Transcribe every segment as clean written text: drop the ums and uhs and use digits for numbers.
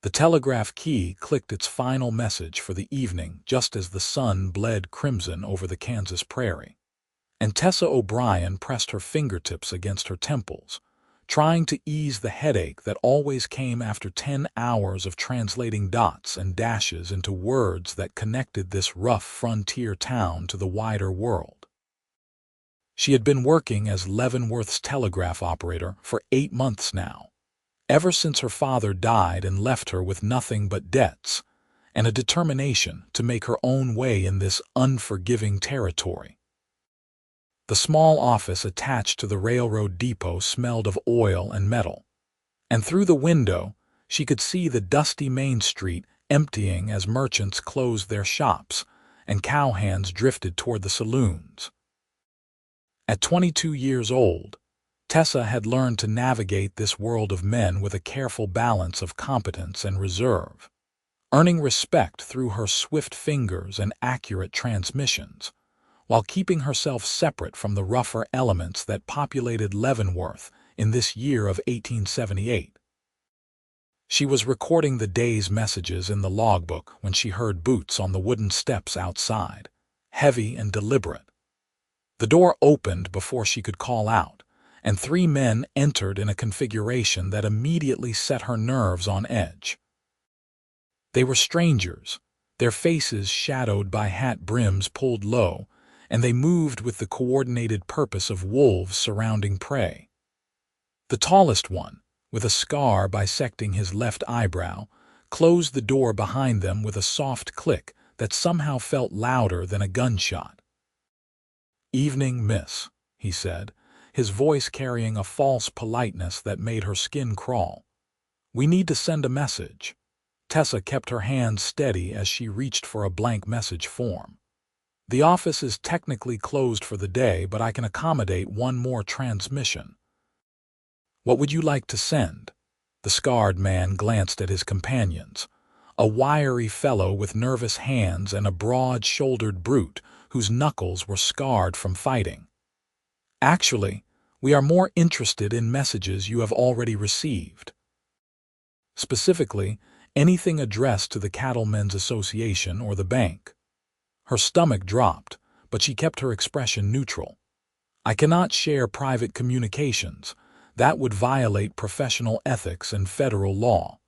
The telegraph key clicked its final message for the evening just as the sun bled crimson over the Kansas prairie. And Tessa O'Brien pressed her fingertips against her temples, trying to ease the headache that always came after 10 hours of translating dots and dashes into words that connected this rough frontier town to the wider world. She had been working as Leavenworth's telegraph operator for 8 months now, ever since her father died and left her with nothing but debts and a determination to make her own way in this unforgiving territory. The small office attached to the railroad depot smelled of oil and metal, and through the window she could see the dusty main street emptying as merchants closed their shops and cowhands drifted toward the saloons. At 22 years old, Tessa had learned to navigate this world of men with a careful balance of competence and reserve, earning respect through her swift fingers and accurate transmissions, while keeping herself separate from the rougher elements that populated Leavenworth in this year of 1878. She was recording the day's messages in the logbook when she heard boots on the wooden steps outside, heavy and deliberate. The door opened before she could call out, and 3 men entered in a configuration that immediately set her nerves on edge. They were strangers, their faces shadowed by hat brims pulled low, and they moved with the coordinated purpose of wolves surrounding prey. The tallest one, with a scar bisecting his left eyebrow, closed the door behind them with a soft click that somehow felt louder than a gunshot. "Evening, miss," he said, his voice carrying a false politeness that made her skin crawl. "We need to send a message." Tessa kept her hand steady as she reached for a blank message form. "The office is technically closed for the day, but I can accommodate one more transmission." "What would you like to send?" The scarred man glanced at his companions, a wiry fellow with nervous hands and a broad-shouldered brute whose knuckles were scarred from fighting. "Actually, we are more interested in messages you have already received. Specifically, anything addressed to the Cattlemen's Association or the bank." Her stomach dropped, but she kept her expression neutral. "I cannot share private communications. That would violate professional ethics and federal law."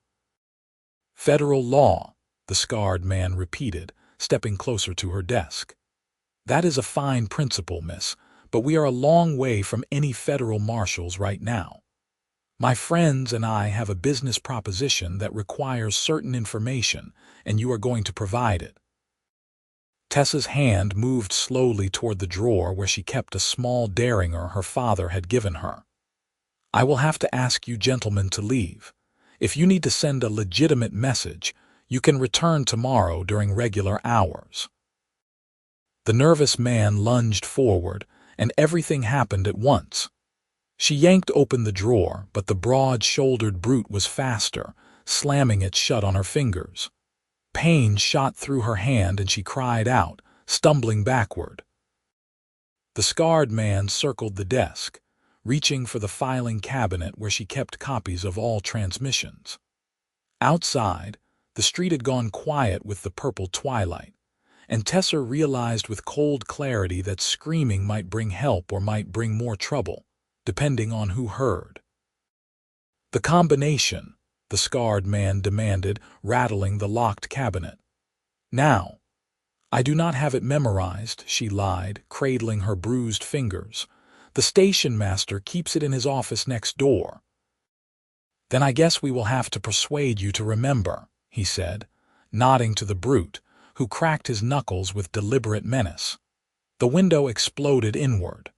"Federal law," the scarred man repeated, stepping closer to her desk. "That is a fine principle, miss, but we are a long way from any federal marshals right now. My friends and I have a business proposition that requires certain information, and you are going to provide it." Tessa's hand moved slowly toward the drawer where she kept a small derringer her father had given her. "I will have to ask you gentlemen to leave. If you need to send a legitimate message, you can return tomorrow during regular hours." The nervous man lunged forward, and everything happened at once. She yanked open the drawer, but the broad-shouldered brute was faster, slamming it shut on her fingers. Pain shot through her hand and she cried out, stumbling backward. The scarred man circled the desk, reaching for the filing cabinet where she kept copies of all transmissions. Outside, the street had gone quiet with the purple twilight, and Tessa realized with cold clarity that screaming might bring help or might bring more trouble, depending on who heard. "The combination," the scarred man demanded, rattling the locked cabinet. "Now." "I do not have it memorized," she lied, cradling her bruised fingers. "The station master keeps it in his office next door." "Then I guess we will have to persuade you to remember," he said, nodding to the brute, who cracked his knuckles with deliberate menace. The window exploded inward.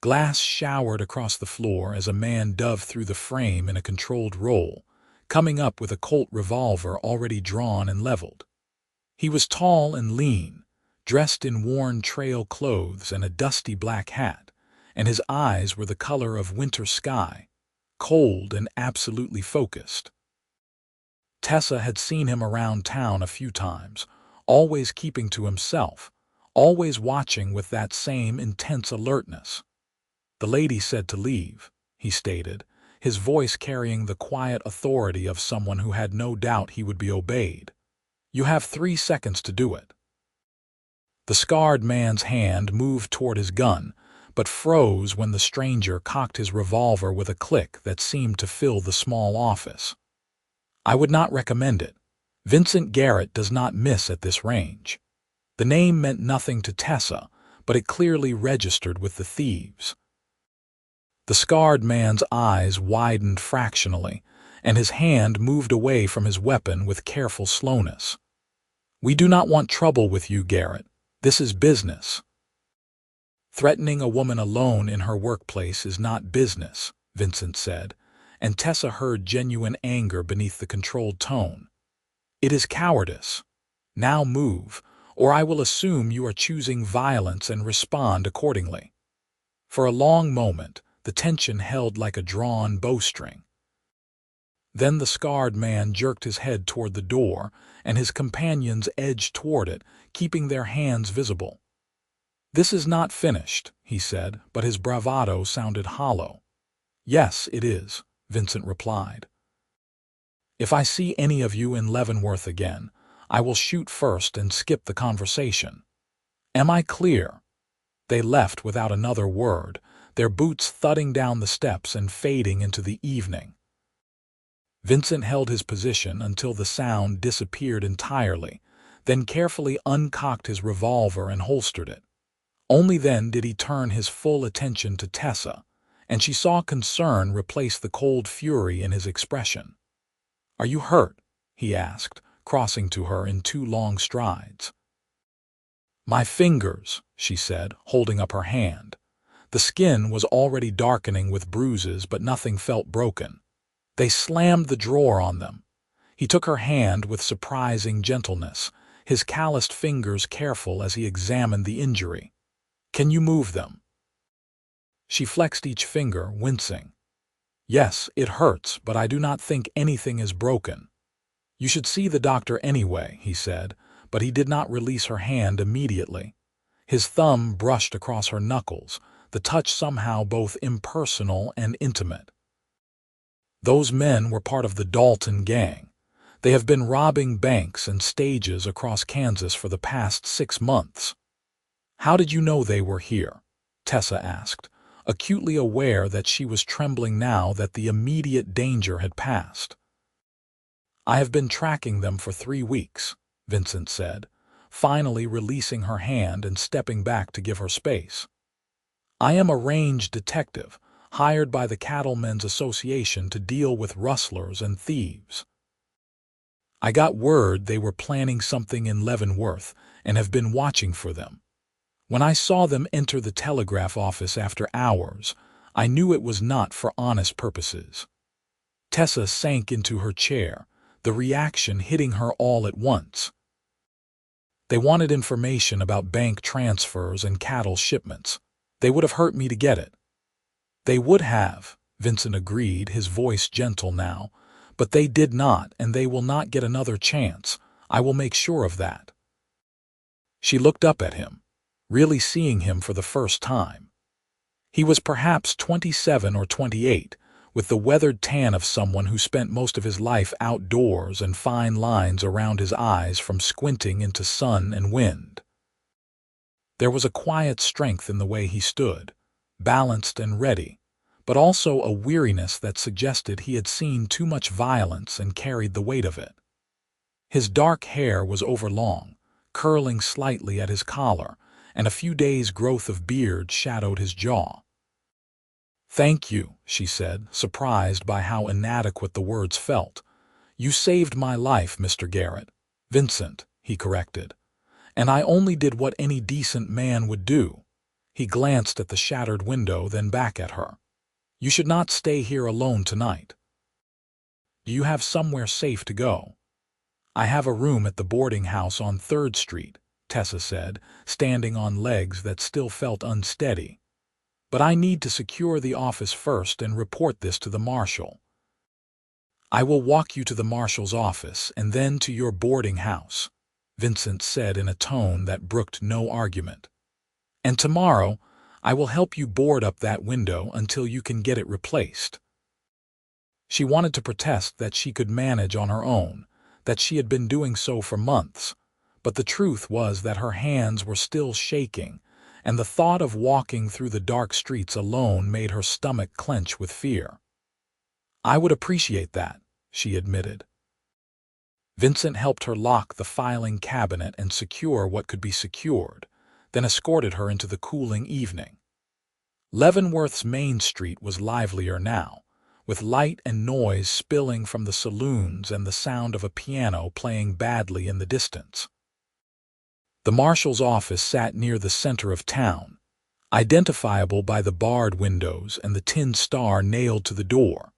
Glass showered across the floor as a man dove through the frame in a controlled roll, coming up with a Colt revolver already drawn and leveled. He was tall and lean, dressed in worn trail clothes and a dusty black hat, and his eyes were the color of winter sky, cold and absolutely focused. Tessa had seen him around town a few times, always keeping to himself, always watching with that same intense alertness. "The lady said to leave," he stated, his voice carrying the quiet authority of someone who had no doubt he would be obeyed. "You have 3 seconds to do it." The scarred man's hand moved toward his gun, but froze when the stranger cocked his revolver with a click that seemed to fill the small office. "I would not recommend it. Vincent Garrett does not miss at this range." The name meant nothing to Tessa, but it clearly registered with the thieves. The scarred man's eyes widened fractionally, and his hand moved away from his weapon with careful slowness. "We do not want trouble with you, Garrett. This is business." "Threatening a woman alone in her workplace is not business," Vincent said, and Tessa heard genuine anger beneath the controlled tone. "It is cowardice. Now move, or I will assume you are choosing violence and respond accordingly." For a long moment, the tension held like a drawn bowstring. Then the scarred man jerked his head toward the door, and his companions edged toward it, keeping their hands visible. "This is not finished," he said, but his bravado sounded hollow. "Yes, it is," Vincent replied. "If I see any of you in Leavenworth again, I will shoot first and skip the conversation. Am I clear?" They left without another word, their boots thudding down the steps and fading into the evening. Vincent held his position until the sound disappeared entirely, then carefully uncocked his revolver and holstered it. Only then did he turn his full attention to Tessa, and she saw concern replace the cold fury in his expression. "Are you hurt?" he asked, crossing to her in 2 long strides. "My fingers," she said, holding up her hand. The skin was already darkening with bruises, but nothing felt broken. They slammed the drawer on them. He took her hand with surprising gentleness, his calloused fingers careful as he examined the injury. "Can you move them?" She flexed each finger, wincing. "Yes, it hurts, but I do not think anything is broken." "You should see the doctor anyway," he said, but he did not release her hand immediately. His thumb brushed across her knuckles, the touch somehow both impersonal and intimate. "Those men were part of the Dalton gang. They have been robbing banks and stages across Kansas for the past 6 months." "How did you know they were here?" Tessa asked, acutely aware that she was trembling now that the immediate danger had passed. "I have been tracking them for 3 weeks, Vincent said, finally releasing her hand and stepping back to give her space. "I am a range detective, hired by the Cattlemen's Association to deal with rustlers and thieves. I got word they were planning something in Leavenworth and have been watching for them. When I saw them enter the Telegraph office after hours, I knew it was not for honest purposes." Tessa sank into her chair, the reaction hitting her all at once. "They wanted information about bank transfers and cattle shipments. They would have hurt me to get it." "They would have," Vincent agreed, his voice gentle now, "but they did not, and they will not get another chance. I will make sure of that." She looked up at him, really seeing him for the first time. He was perhaps 27 or 28, with the weathered tan of someone who spent most of his life outdoors and fine lines around his eyes from squinting into sun and wind. There was a quiet strength in the way he stood, balanced and ready, but also a weariness that suggested he had seen too much violence and carried the weight of it. His dark hair was overlong, curling slightly at his collar, and a few days' growth of beard shadowed his jaw. "Thank you," she said, surprised by how inadequate the words felt. "You saved my life, Mr. Garrett." "Vincent," he corrected. "And I only did what any decent man would do." He glanced at the shattered window, then back at her. "You should not stay here alone tonight. Do you have somewhere safe to go?" "I have a room at the boarding house on 3rd Street, Tessa said, standing on legs that still felt unsteady. "But I need to secure the office first and report this to the marshal." "I will walk you to the marshal's office and then to your boarding house," Vincent said in a tone that brooked no argument. "And tomorrow I will help you board up that window until you can get it replaced." She wanted to protest that she could manage on her own, that she had been doing so for months, but the truth was that her hands were still shaking, and the thought of walking through the dark streets alone made her stomach clench with fear. "I would appreciate that," she admitted. Vincent helped her lock the filing cabinet and secure what could be secured, then escorted her into the cooling evening. Leavenworth's main street was livelier now, with light and noise spilling from the saloons and the sound of a piano playing badly in the distance. The marshal's office sat near the center of town, identifiable by the barred windows and the tin star nailed to the door.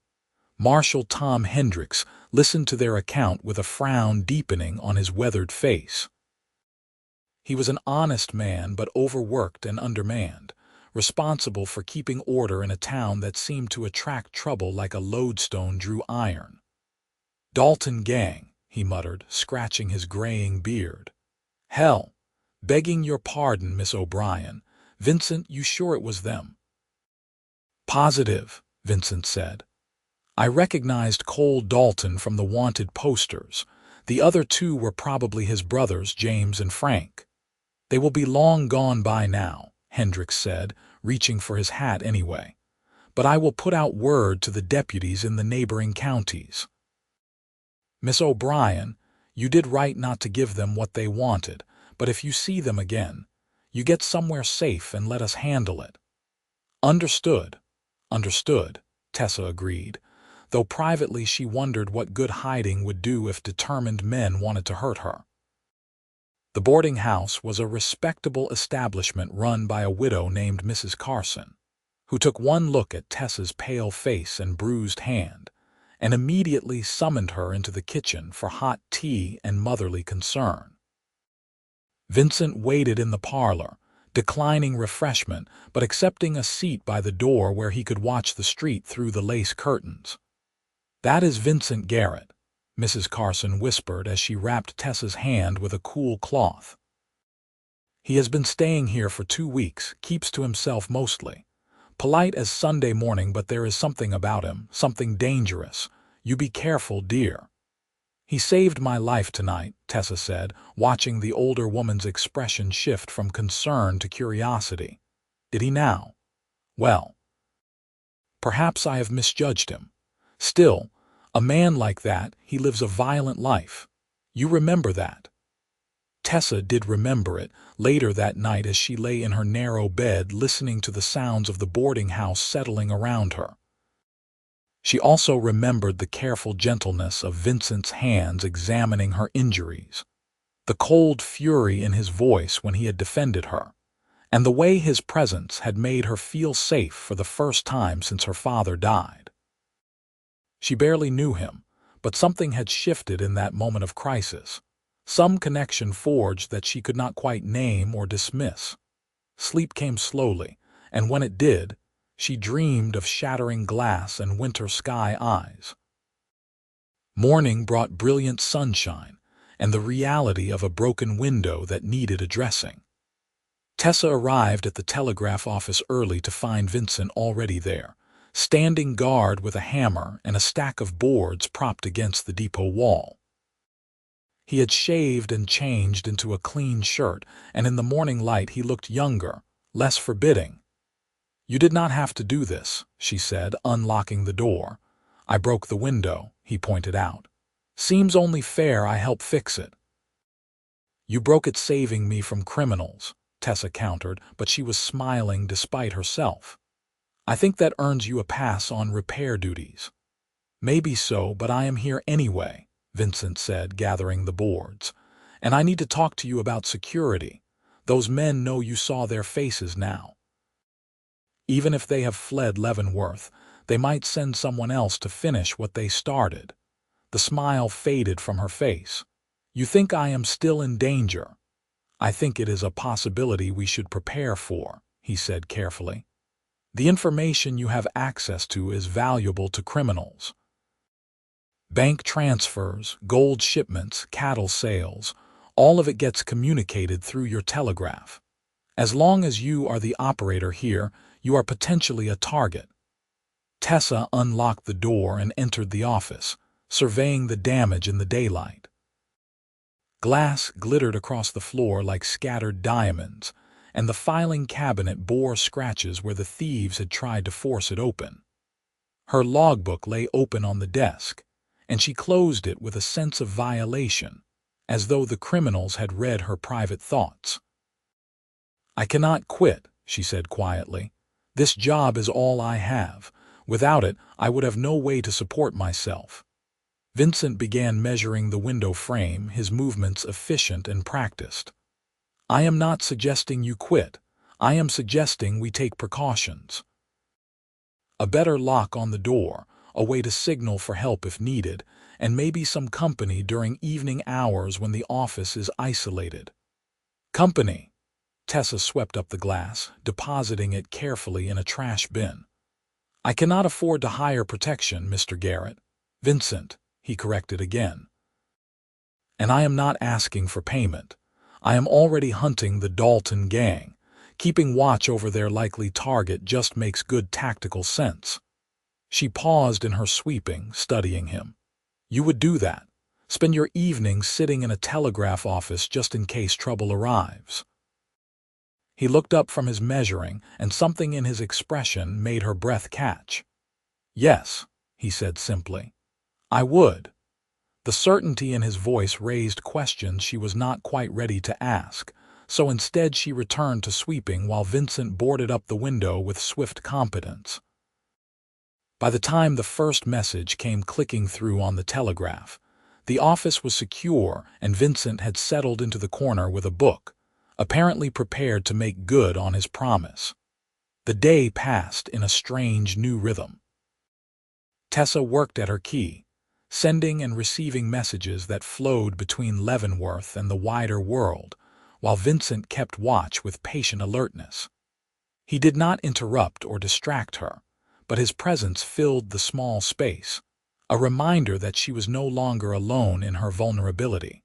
Marshal Tom Hendricks listened to their account with a frown deepening on his weathered face. He was an honest man but overworked and undermanned, responsible for keeping order in a town that seemed to attract trouble like a lodestone drew iron. "Dalton gang," he muttered, scratching his graying beard. "Hell, begging your pardon, Miss O'Brien. Vincent, you sure it was them?" "Positive," Vincent said. "I recognized Cole Dalton from the wanted posters. The other two were probably his brothers, James and Frank." "They will be long gone by now," Hendricks said, reaching for his hat anyway. "But I will put out word to the deputies in the neighboring counties." "Miss O'Brien, you did right not to give them what they wanted, but if you see them again, you get somewhere safe and let us handle it." "Understood, understood," Tessa agreed, though privately she wondered what good hiding would do if determined men wanted to hurt her. The boarding house was a respectable establishment run by a widow named Mrs. Carson, who took one look at Tessa's pale face and bruised hand, and immediately summoned her into the kitchen for hot tea and motherly concern. Vincent waited in the parlor, declining refreshment but accepting a seat by the door where he could watch the street through the lace curtains. "That is Vincent Garrett," Mrs. Carson whispered as she wrapped Tessa's hand with a cool cloth. "He has been staying here for 2 weeks, keeps to himself mostly. Polite as Sunday morning, but there is something about him, something dangerous. You be careful, dear." "He saved my life tonight," Tessa said, watching the older woman's expression shift from concern to curiosity. "Did he now? Well, perhaps I have misjudged him. Still, a man like that, he lives a violent life. You remember that." Tessa did remember it later that night as she lay in her narrow bed listening to the sounds of the boarding house settling around her. She also remembered the careful gentleness of Vincent's hands examining her injuries, the cold fury in his voice when he had defended her, and the way his presence had made her feel safe for the first time since her father died. She barely knew him, but something had shifted in that moment of crisis, some connection forged that she could not quite name or dismiss. Sleep came slowly, and when it did, she dreamed of shattering glass and winter sky eyes. Morning brought brilliant sunshine and the reality of a broken window that needed addressing. Tessa arrived at the telegraph office early to find Vincent already there, standing guard with a hammer and a stack of boards propped against the depot wall. He had shaved and changed into a clean shirt, and in the morning light he looked younger, less forbidding. "You did not have to do this," she said, unlocking the door. "I broke the window," he pointed out. "Seems only fair I help fix it." "You broke it saving me from criminals," Tessa countered, but she was smiling despite herself. "I think that earns you a pass on repair duties." "Maybe so, but I am here anyway," Vincent said, gathering the boards. "And I need to talk to you about security. Those men know you saw their faces now. Even if they have fled Leavenworth, they might send someone else to finish what they started." The smile faded from her face. "You think I am still in danger?" "I think it is a possibility we should prepare for," he said carefully. "The information you have access to is valuable to criminals. Bank transfers, gold shipments, cattle sales, all of it gets communicated through your telegraph. As long as you are the operator here, you are potentially a target." Tessa unlocked the door and entered the office, surveying the damage in the daylight. Glass glittered across the floor like scattered diamonds, and the filing cabinet bore scratches where the thieves had tried to force it open. Her logbook lay open on the desk, and she closed it with a sense of violation, as though the criminals had read her private thoughts. "I cannot quit," she said quietly. "This job is all I have. Without it, I would have no way to support myself." Vincent began measuring the window frame, his movements efficient and practiced. "I am not suggesting you quit. I am suggesting we take precautions. A better lock on the door, a way to signal for help if needed, and maybe some company during evening hours when the office is isolated." "Company." Tessa swept up the glass, depositing it carefully in a trash bin. "I cannot afford to hire protection, Mr. Garrett." "Vincent," he corrected again. "And I am not asking for payment. I am already hunting the Dalton gang. Keeping watch over their likely target just makes good tactical sense." She paused in her sweeping, studying him. "You would do that? Spend your evenings sitting in a telegraph office just in case trouble arrives?" He looked up from his measuring, and something in his expression made her breath catch. "Yes," he said simply. "I would." The certainty in his voice raised questions she was not quite ready to ask, so instead she returned to sweeping while Vincent boarded up the window with swift competence. By the time the first message came clicking through on the telegraph, the office was secure and Vincent had settled into the corner with a book, apparently prepared to make good on his promise. The day passed in a strange new rhythm. Tessa worked at her key, sending and receiving messages that flowed between Leavenworth and the wider world, while Vincent kept watch with patient alertness. He did not interrupt or distract her, but his presence filled the small space, a reminder that she was no longer alone in her vulnerability.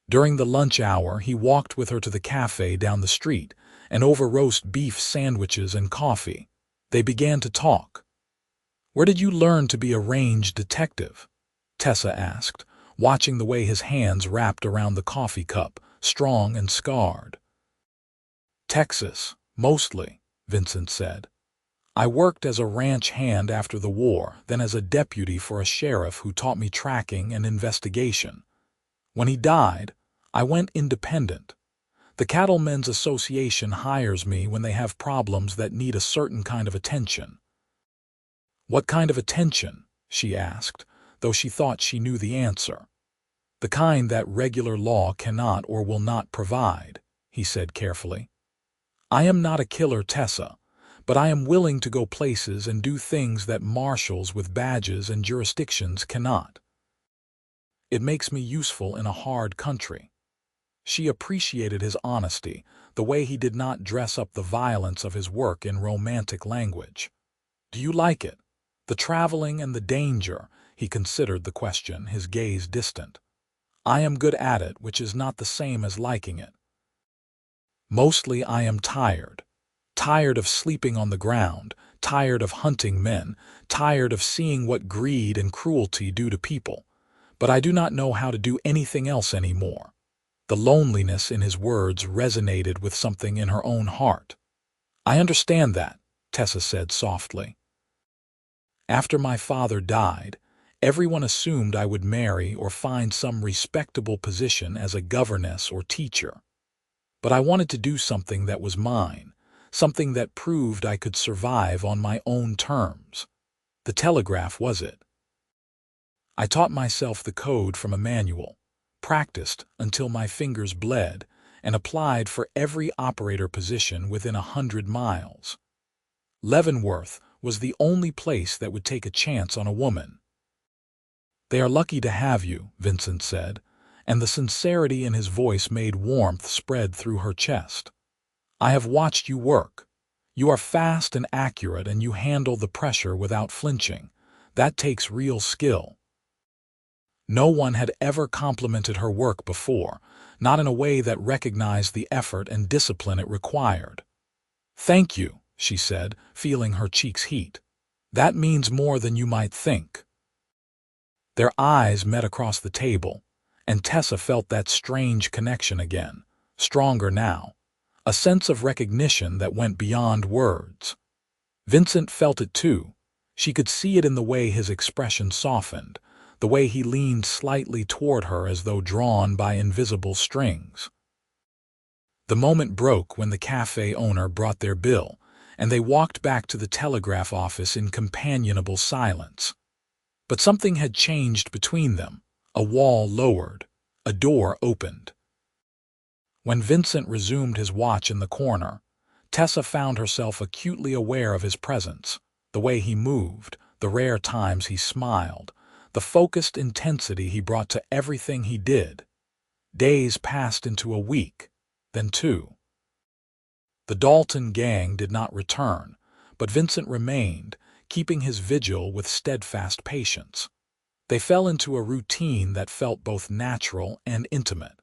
During the lunch hour, he walked with her to the cafe down the street, and over roast beef sandwiches and coffee, they began to talk. "Where did you learn to be a range detective?" Tessa asked, watching the way his hands wrapped around the coffee cup, strong and scarred. "Texas, mostly," Vincent said. "I worked as a ranch hand after the war, then as a deputy for a sheriff who taught me tracking and investigation. When he died, I went independent. The Cattlemen's Association hires me when they have problems that need a certain kind of attention." "What kind of attention?" she asked, though she thought she knew the answer. "The kind that regular law cannot or will not provide," he said carefully. "I am not a killer, Tessa, but I am willing to go places and do things that marshals with badges and jurisdictions cannot. It makes me useful in a hard country." She appreciated his honesty, the way he did not dress up the violence of his work in romantic language. "Do you like it? The traveling and the danger?" He considered the question, his gaze distant. "I am good at it, which is not the same as liking it. Mostly I am tired. Tired of sleeping on the ground, tired of hunting men, tired of seeing what greed and cruelty do to people. But I do not know how to do anything else anymore." The loneliness in his words resonated with something in her own heart. "I understand that," Tessa said softly. "After my father died, everyone assumed I would marry or find some respectable position as a governess or teacher. But I wanted to do something that was mine, something that proved I could survive on my own terms. The telegraph was it. I taught myself the code from a manual, practiced until my fingers bled, and applied for every operator position within 100 miles. Leavenworth was the only place that would take a chance on a woman." "They are lucky to have you," Vincent said, and the sincerity in his voice made warmth spread through her chest. "I have watched you work. You are fast and accurate, and you handle the pressure without flinching. That takes real skill." No one had ever complimented her work before, not in a way that recognized the effort and discipline it required. "Thank you," she said, feeling her cheeks heat. That means more than you might think." Their eyes met across the table, and Tessa felt that strange connection again, stronger now, a sense of recognition that went beyond words. Vincent felt it too. She could see it in the way his expression softened, the way he leaned slightly toward her as though drawn by invisible strings. The moment broke when the cafe owner brought their bill, and they walked back to the telegraph office in companionable silence. But something had changed between them. A wall lowered, a door opened. When Vincent resumed his watch in the corner, Tessa found herself acutely aware of his presence, the way he moved, the rare times he smiled, the focused intensity he brought to everything he did. Days passed into a week, then two. The Dalton gang did not return, but Vincent remained, keeping his vigil with steadfast patience. They fell into a routine that felt both natural and intimate.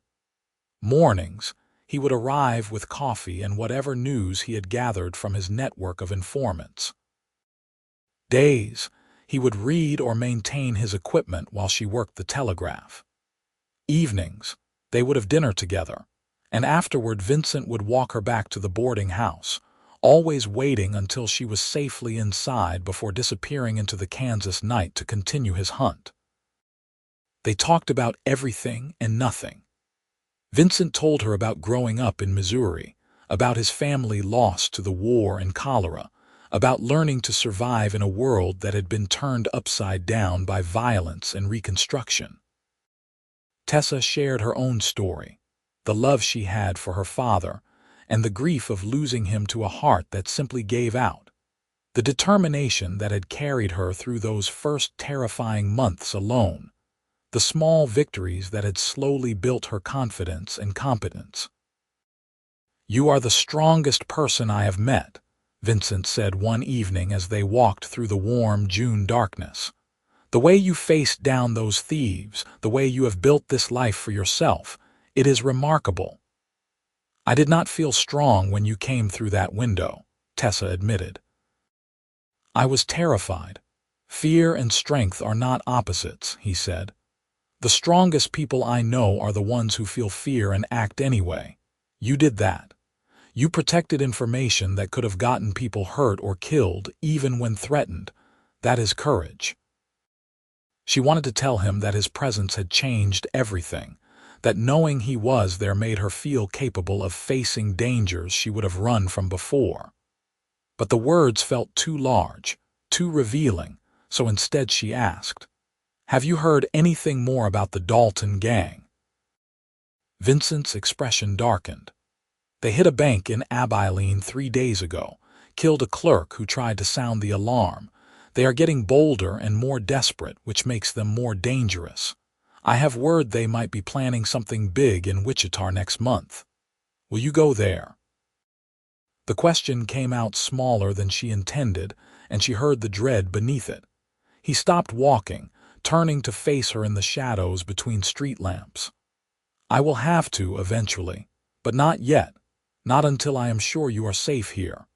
Mornings, he would arrive with coffee and whatever news he had gathered from his network of informants. Days, he would read or maintain his equipment while she worked the telegraph. Evenings, they would have dinner together, and afterward Vincent would walk her back to the boarding house, always waiting until she was safely inside before disappearing into the Kansas night to continue his hunt. They talked about everything and nothing. Vincent told her about growing up in Missouri, about his family lost to the war and cholera, about learning to survive in a world that had been turned upside down by violence and Reconstruction. Tessa shared her own story, the love she had for her father, and the grief of losing him to a heart that simply gave out, the determination that had carried her through those first terrifying months alone, the small victories that had slowly built her confidence and competence. "You are the strongest person I have met," Vincent said one evening as they walked through the warm June darkness. "The way you faced down those thieves, the way you have built this life for yourself, it is remarkable." "I did not feel strong when you came through that window," Tessa admitted. "I was terrified. Fear and strength are not opposites," he said. "The strongest people I know are the ones who feel fear and act anyway. You did that. You protected information that could have gotten people hurt or killed even when threatened. That is courage." She wanted to tell him that his presence had changed everything, that knowing he was there made her feel capable of facing dangers she would have run from before. But the words felt too large, too revealing, so instead she asked, "Have you heard anything more about the Dalton gang?" Vincent's expression darkened. "They hit a bank in Abilene 3 days ago, killed a clerk who tried to sound the alarm. They are getting bolder and more desperate, which makes them more dangerous. I have word they might be planning something big in Wichita next month. Will you go there?" The question came out smaller than she intended, and she heard the dread beneath it. He stopped walking, turning to face her in the shadows between street lamps. "I will have to eventually, but not yet, not until I am sure you are safe here."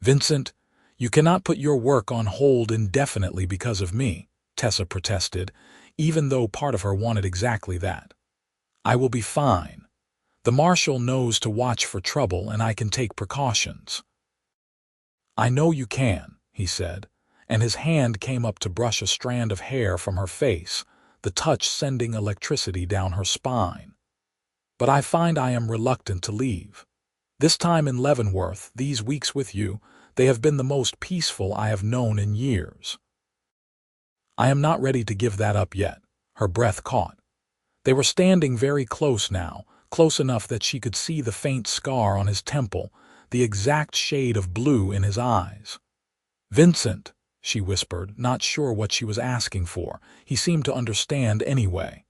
"Vincent, you cannot put your work on hold indefinitely because of me," Tessa protested, even though part of her wanted exactly that. "I will be fine. The marshal knows to watch for trouble and I can take precautions." "I know you can," he said, and his hand came up to brush a strand of hair from her face, the touch sending electricity down her spine. "But I find I am reluctant to leave. This time in Leavenworth, these weeks with you, they have been the most peaceful I have known in years." "I am not ready to give that up yet," her breath caught. They were standing very close now, close enough that she could see the faint scar on his temple, the exact shade of blue in his eyes. "Vincent," she whispered, not sure what she was asking for. He seemed to understand anyway.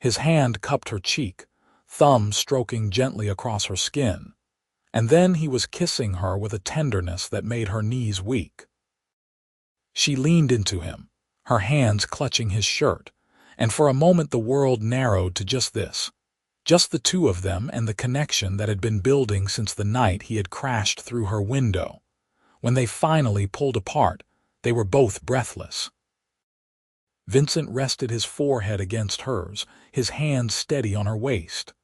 His hand cupped her cheek, thumb stroking gently across her skin, and then he was kissing her with a tenderness that made her knees weak. She leaned into him, her hands clutching his shirt, and for a moment the world narrowed to just this, just the two of them and the connection that had been building since the night he had crashed through her window. When they finally pulled apart, they were both breathless. Vincent rested his forehead against hers, his hand steady on her waist.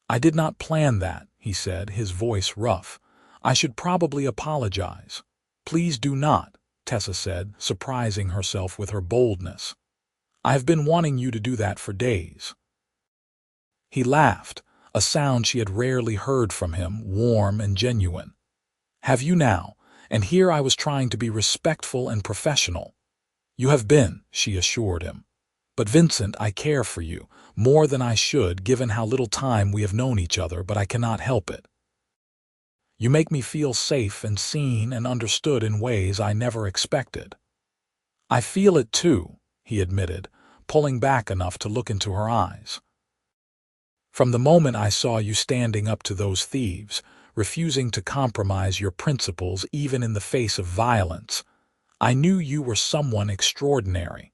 "I did not plan that," he said, his voice rough. "I should probably apologize." "Please do not," Tessa said, surprising herself with her boldness. "I have been wanting you to do that for days." He laughed, a sound she had rarely heard from him, warm and genuine. "Have you now? And here I was trying to be respectful and professional." "You have been," she assured him. "But Vincent, I care for you, more than I should given how little time we have known each other, but I cannot help it. You make me feel safe and seen and understood in ways I never expected." "I feel it too," he admitted, pulling back enough to look into her eyes. "From the moment I saw you standing up to those thieves, refusing to compromise your principles even in the face of violence, I knew you were someone extraordinary.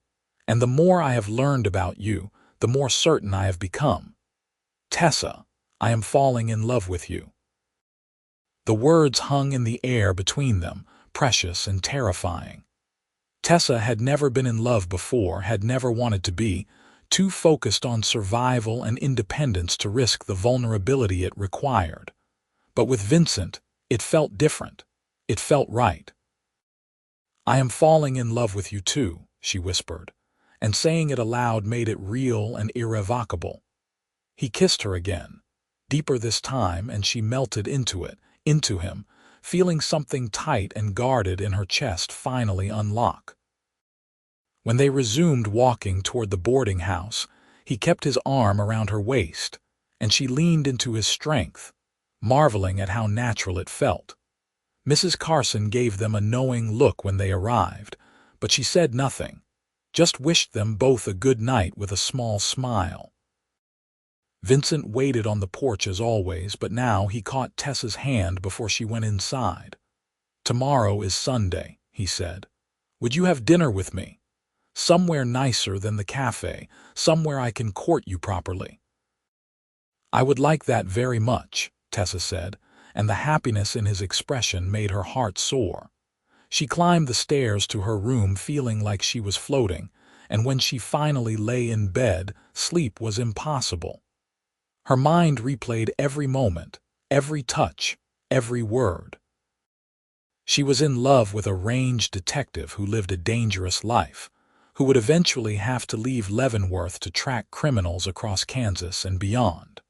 And the more I have learned about you, the more certain I have become. Tessa, I am falling in love with you." The words hung in the air between them, precious and terrifying. Tessa had never been in love before, had never wanted to be, too focused on survival and independence to risk the vulnerability it required. But with Vincent, it felt different. It felt right. "I am falling in love with you too," she whispered, and saying it aloud made it real and irrevocable. He kissed her again, deeper this time, and she melted into it, into him, feeling something tight and guarded in her chest finally unlock. When they resumed walking toward the boarding house, he kept his arm around her waist, and she leaned into his strength, marveling at how natural it felt. Mrs. Carson gave them a knowing look when they arrived, but she said nothing, just wished them both a good night with a small smile. Vincent waited on the porch as always, but now he caught Tessa's hand before she went inside. "Tomorrow is Sunday," he said. "Would you have dinner with me? Somewhere nicer than the cafe, somewhere I can court you properly." "I would like that very much," Tessa said, and the happiness in his expression made her heart soar. She climbed the stairs to her room feeling like she was floating, and when she finally lay in bed, sleep was impossible. Her mind replayed every moment, every touch, every word. She was in love with a range detective who lived a dangerous life, who would eventually have to leave Leavenworth to track criminals across Kansas and beyond.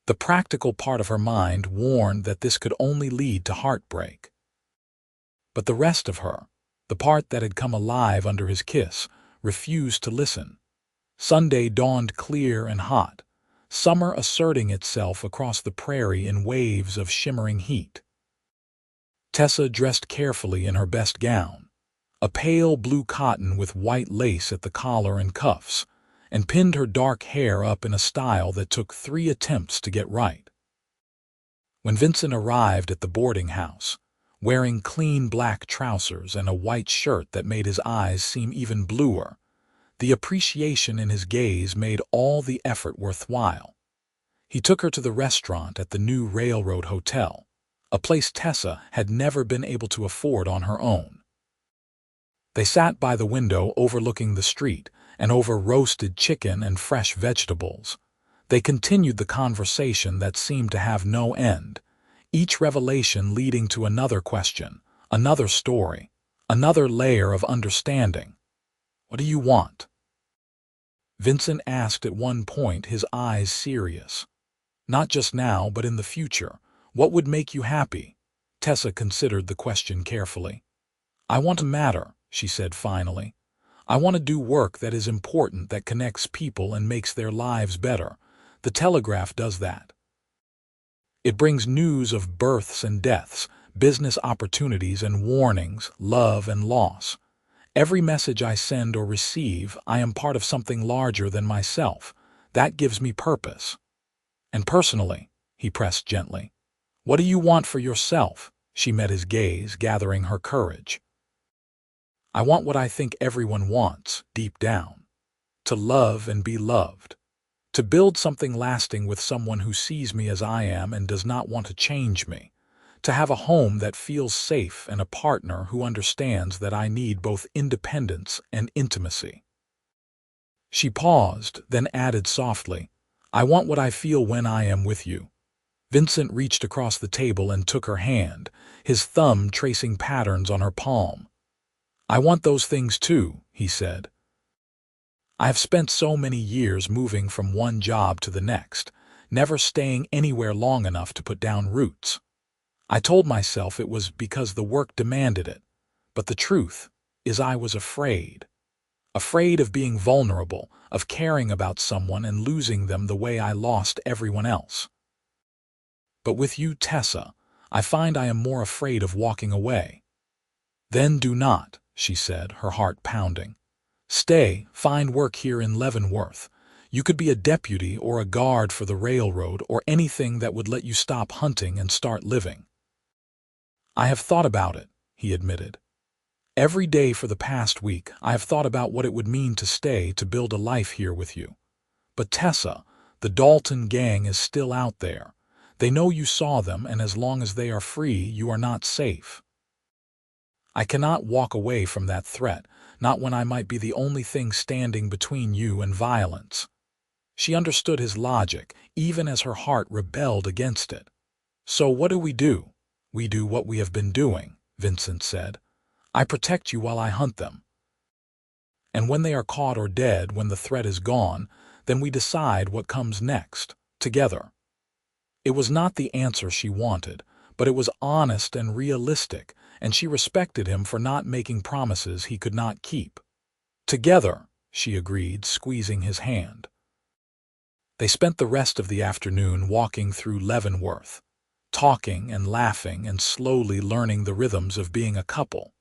The practical part of her mind warned that this could only lead to heartbreak. But the rest of her, the part that had come alive under his kiss, refused to listen. Sunday dawned clear and hot, summer asserting itself across the prairie in waves of shimmering heat. Tessa dressed carefully in her best gown, a pale blue cotton with white lace at the collar and cuffs, and pinned her dark hair up in a style that took 3 attempts to get right. When Vincent arrived at the boarding house, wearing clean black trousers and a white shirt that made his eyes seem even bluer, the appreciation in his gaze made all the effort worthwhile. He took her to the restaurant at the new railroad hotel, a place Tessa had never been able to afford on her own. They sat by the window overlooking the street, and over roasted chicken and fresh vegetables. They continued the conversation that seemed to have no end, each revelation leading to another question, another story, another layer of understanding. "What do you want?" Vincent asked at one point, his eyes serious. "Not just now, but in the future. What would make you happy?" Tessa considered the question carefully. "I want to matter," she said finally. "I want to do work that is important, that connects people and makes their lives better. The Telegraph does that. It brings news of births and deaths, business opportunities and warnings, love and loss. Every message I send or receive, I am part of something larger than myself. That gives me purpose." "And personally," he pressed gently, "what do you want for yourself?" She met his gaze, gathering her courage. "I want what I think everyone wants, deep down. To love and be loved. To build something lasting with someone who sees me as I am and does not want to change me. To have a home that feels safe and a partner who understands that I need both independence and intimacy. She paused, then added softly, I want what I feel when I am with you. Vincent reached across the table and took her hand, his thumb tracing patterns on her palm. I want those things too, he said. I have spent so many years moving from one job to the next, never staying anywhere long enough to put down roots. I told myself it was because the work demanded it, but the truth is I was afraid. Afraid of being vulnerable, of caring about someone and losing them the way I lost everyone else. But with you, Tessa, I find I am more afraid of walking away. Then do not, she said, her heart pounding. Stay, find work here in Leavenworth. You could be a deputy or a guard for the railroad or anything that would let you stop hunting and start living. I have thought about it, he admitted. Every day for the past week, I have thought about what it would mean to stay to build a life here with you. But Tessa, the Dalton gang is still out there. They know you saw them, and as long as they are free, you are not safe. I cannot walk away from that threat, not when I might be the only thing standing between you and violence. She understood his logic, even as her heart rebelled against it. So what do? We do what we have been doing, Vincent said. I protect you while I hunt them. And when they are caught or dead, when the threat is gone, then we decide what comes next, together. It was not the answer she wanted, but it was honest and realistic, and she respected him for not making promises he could not keep. Together, she agreed, squeezing his hand. They spent the rest of the afternoon walking through Leavenworth, talking and laughing and slowly learning the rhythms of being a couple.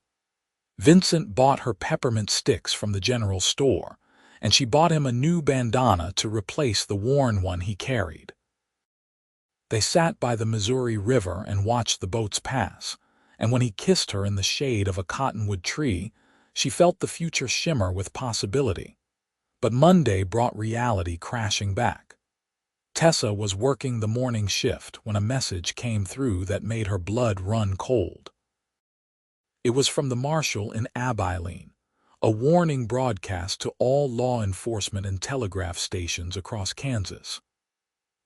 Vincent bought her peppermint sticks from the general store, and she bought him a new bandana to replace the worn one he carried. They sat by the Missouri River and watched the boats pass, and when he kissed her in the shade of a cottonwood tree, she felt the future shimmer with possibility. But Monday brought reality crashing back. Tessa was working the morning shift when a message came through that made her blood run cold. It was from the marshal in Abilene, a warning broadcast to all law enforcement and telegraph stations across Kansas.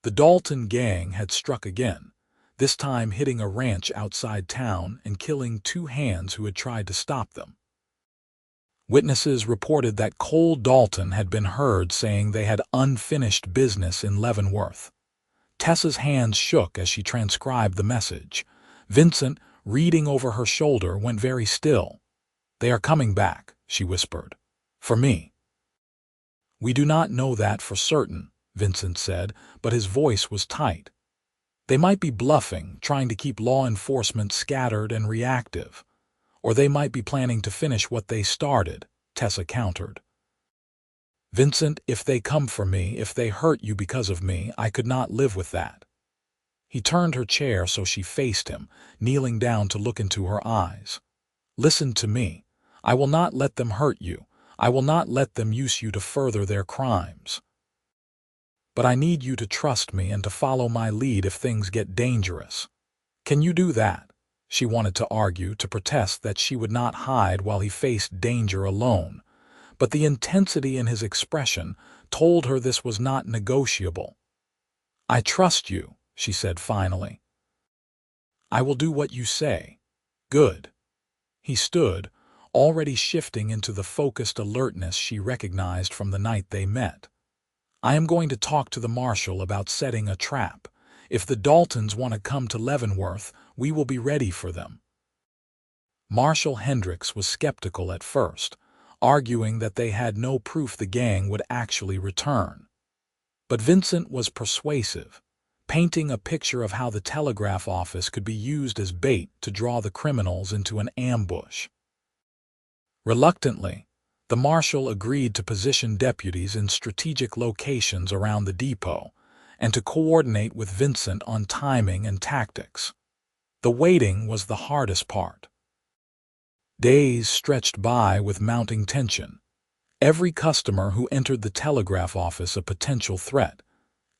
The Dalton gang had struck again, this time hitting a ranch outside town and killing 2 hands who had tried to stop them. Witnesses reported that Cole Dalton had been heard saying they had unfinished business in Leavenworth. Tessa's hands shook as she transcribed the message. Vincent, reading over her shoulder, went very still. They are coming back, she whispered. For me. We do not know that for certain, Vincent said, but his voice was tight. They might be bluffing, trying to keep law enforcement scattered and reactive. Or they might be planning to finish what they started, Tessa countered. Vincent, if they come for me, if they hurt you because of me, I could not live with that. He turned her chair so she faced him, kneeling down to look into her eyes. Listen to me. I will not let them hurt you. I will not let them use you to further their crimes. But I need you to trust me and to follow my lead if things get dangerous. Can you do that? She wanted to argue, to protest that she would not hide while he faced danger alone, but the intensity in his expression told her this was not negotiable. I trust you, she said finally. I will do what you say. Good. He stood, already shifting into the focused alertness she recognized from the night they met. I am going to talk to the marshal about setting a trap. If the Daltons want to come to Leavenworth, we will be ready for them. Marshal Hendricks was skeptical at first, arguing that they had no proof the gang would actually return. But Vincent was persuasive, painting a picture of how the telegraph office could be used as bait to draw the criminals into an ambush. Reluctantly, the marshal agreed to position deputies in strategic locations around the depot and to coordinate with Vincent on timing and tactics. The waiting was the hardest part. Days stretched by with mounting tension. Every customer who entered the telegraph office a potential threat.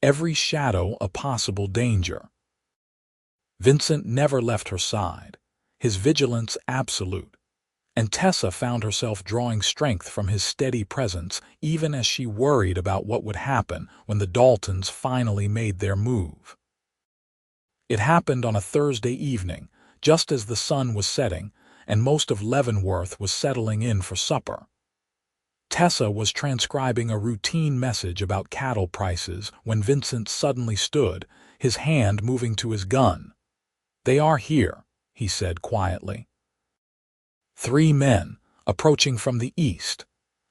Every shadow a possible danger. Vincent never left her side, his vigilance absolute, and Tessa found herself drawing strength from his steady presence even as she worried about what would happen when the Daltons finally made their move. It happened on a Thursday evening, just as the sun was setting and most of Leavenworth was settling in for supper. Tessa was transcribing a routine message about cattle prices when Vincent suddenly stood, his hand moving to his gun. "They are here," he said quietly. 3 men, approaching from the east.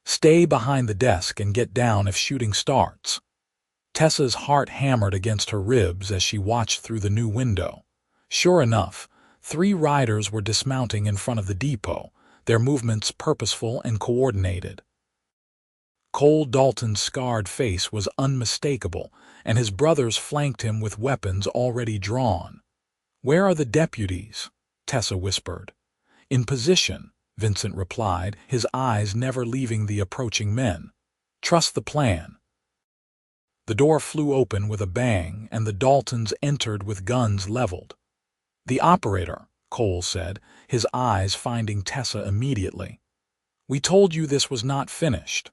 "Stay behind the desk and get down if shooting starts." Tessa's heart hammered against her ribs as she watched through the new window. Sure enough, 3 riders were dismounting in front of the depot, their movements purposeful and coordinated. Cole Dalton's scarred face was unmistakable, and his brothers flanked him with weapons already drawn. "Where are the deputies?" Tessa whispered. "In position," Vincent replied, his eyes never leaving the approaching men. "Trust the plan." The door flew open with a bang, and the Daltons entered with guns leveled. "The operator," Cole said, his eyes finding Tessa immediately. "We told you this was not finished."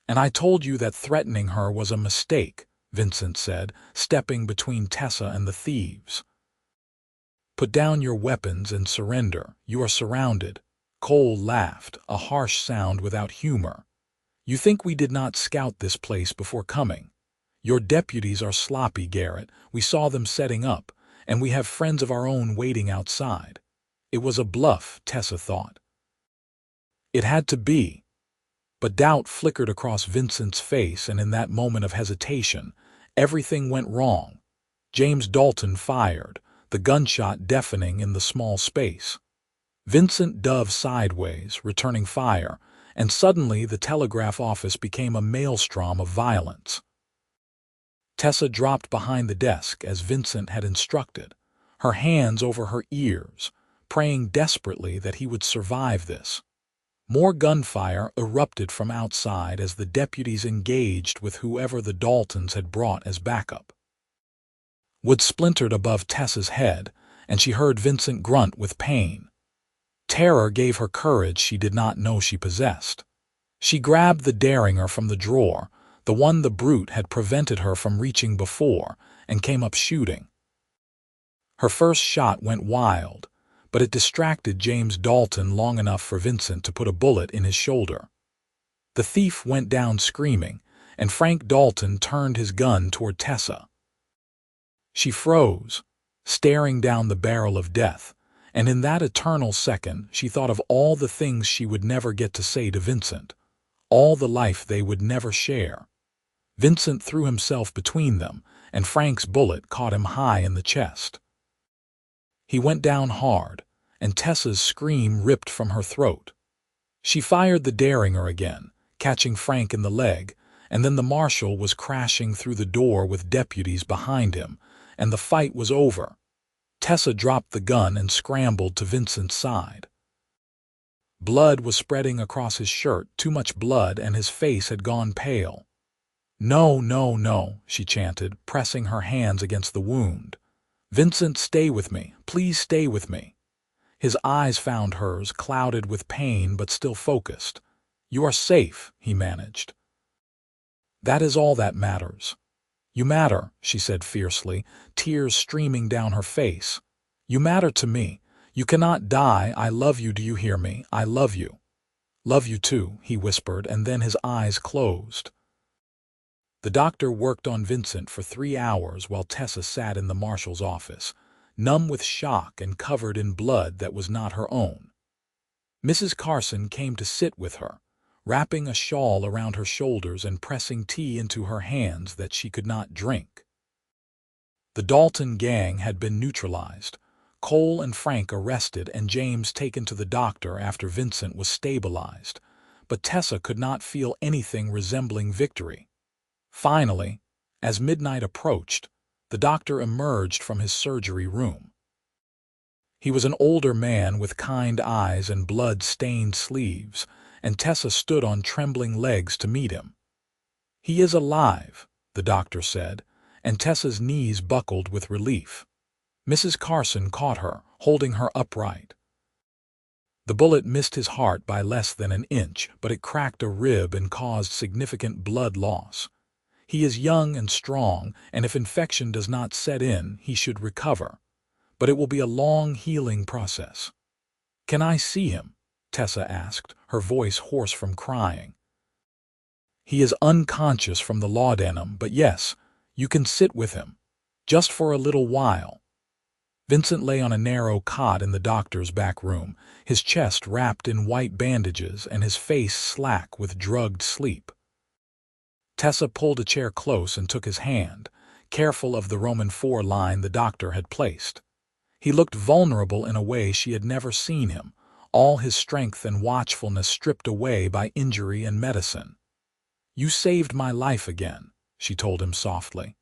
"And I told you that threatening her was a mistake," Vincent said, stepping between Tessa and the thieves. "Put down your weapons and surrender. You are surrounded." Cole laughed, a harsh sound without humor. "You think we did not scout this place before coming? Your deputies are sloppy, Garrett. We saw them setting up, and we have friends of our own waiting outside." It was a bluff, Tessa thought. It had to be. But doubt flickered across Vincent's face, and in that moment of hesitation, everything went wrong. James Dalton fired, the gunshot deafening in the small space. Vincent dove sideways, returning fire, and suddenly the Telegraph office became a maelstrom of violence. Tessa dropped behind the desk as Vincent had instructed, her hands over her ears, praying desperately that he would survive this. More gunfire erupted from outside as the deputies engaged with whoever the Daltons had brought as backup. Wood splintered above Tessa's head, and she heard Vincent grunt with pain. Terror gave her courage she did not know she possessed. She grabbed the derringer from the drawer, the one the brute had prevented her from reaching before, and came up shooting. Her first shot went wild, but it distracted James Dalton long enough for Vincent to put a bullet in his shoulder. The thief went down screaming, and Frank Dalton turned his gun toward Tessa. She froze, staring down the barrel of death, and in that eternal second she thought of all the things she would never get to say to Vincent, all the life they would never share. Vincent threw himself between them, and Frank's bullet caught him high in the chest. He went down hard, and Tessa's scream ripped from her throat. She fired the derringer again, catching Frank in the leg, and then the marshal was crashing through the door with deputies behind him, and the fight was over. Tessa dropped the gun and scrambled to Vincent's side. Blood was spreading across his shirt, too much blood, and his face had gone pale. "No, no, no," she chanted, pressing her hands against the wound. "Vincent, stay with me. Please stay with me." His eyes found hers, clouded with pain but still focused. "You are safe," he managed. "That is all that matters." "You matter," she said fiercely, tears streaming down her face. "You matter to me. You cannot die. I love you, do you hear me? I love you." "Love you too," he whispered, and then his eyes closed. The doctor worked on Vincent for 3 hours while Tessa sat in the marshal's office, numb with shock and covered in blood that was not her own. Mrs. Carson came to sit with her, wrapping a shawl around her shoulders and pressing tea into her hands that she could not drink. The Dalton gang had been neutralized, Cole and Frank arrested, and James taken to the doctor after Vincent was stabilized, but Tessa could not feel anything resembling victory. Finally, as midnight approached, the doctor emerged from his surgery room. He was an older man with kind eyes and blood-stained sleeves, and Tessa stood on trembling legs to meet him. "He is alive," the doctor said, and Tessa's knees buckled with relief. Mrs. Carson caught her, holding her upright. The bullet missed his heart by less than an inch, but it cracked a rib and caused significant blood loss. He is young and strong, and if infection does not set in, he should recover. But it will be a long healing process. "Can I see him?" Tessa asked, her voice hoarse from crying. "He is unconscious from the laudanum, but yes, you can sit with him. Just for a little while." Vincent lay on a narrow cot in the doctor's back room, his chest wrapped in white bandages and his face slack with drugged sleep. Tessa pulled a chair close and took his hand, careful of the Roman IV line the doctor had placed. He looked vulnerable in a way she had never seen him, all his strength and watchfulness stripped away by injury and medicine. "You saved my life again," she told him softly.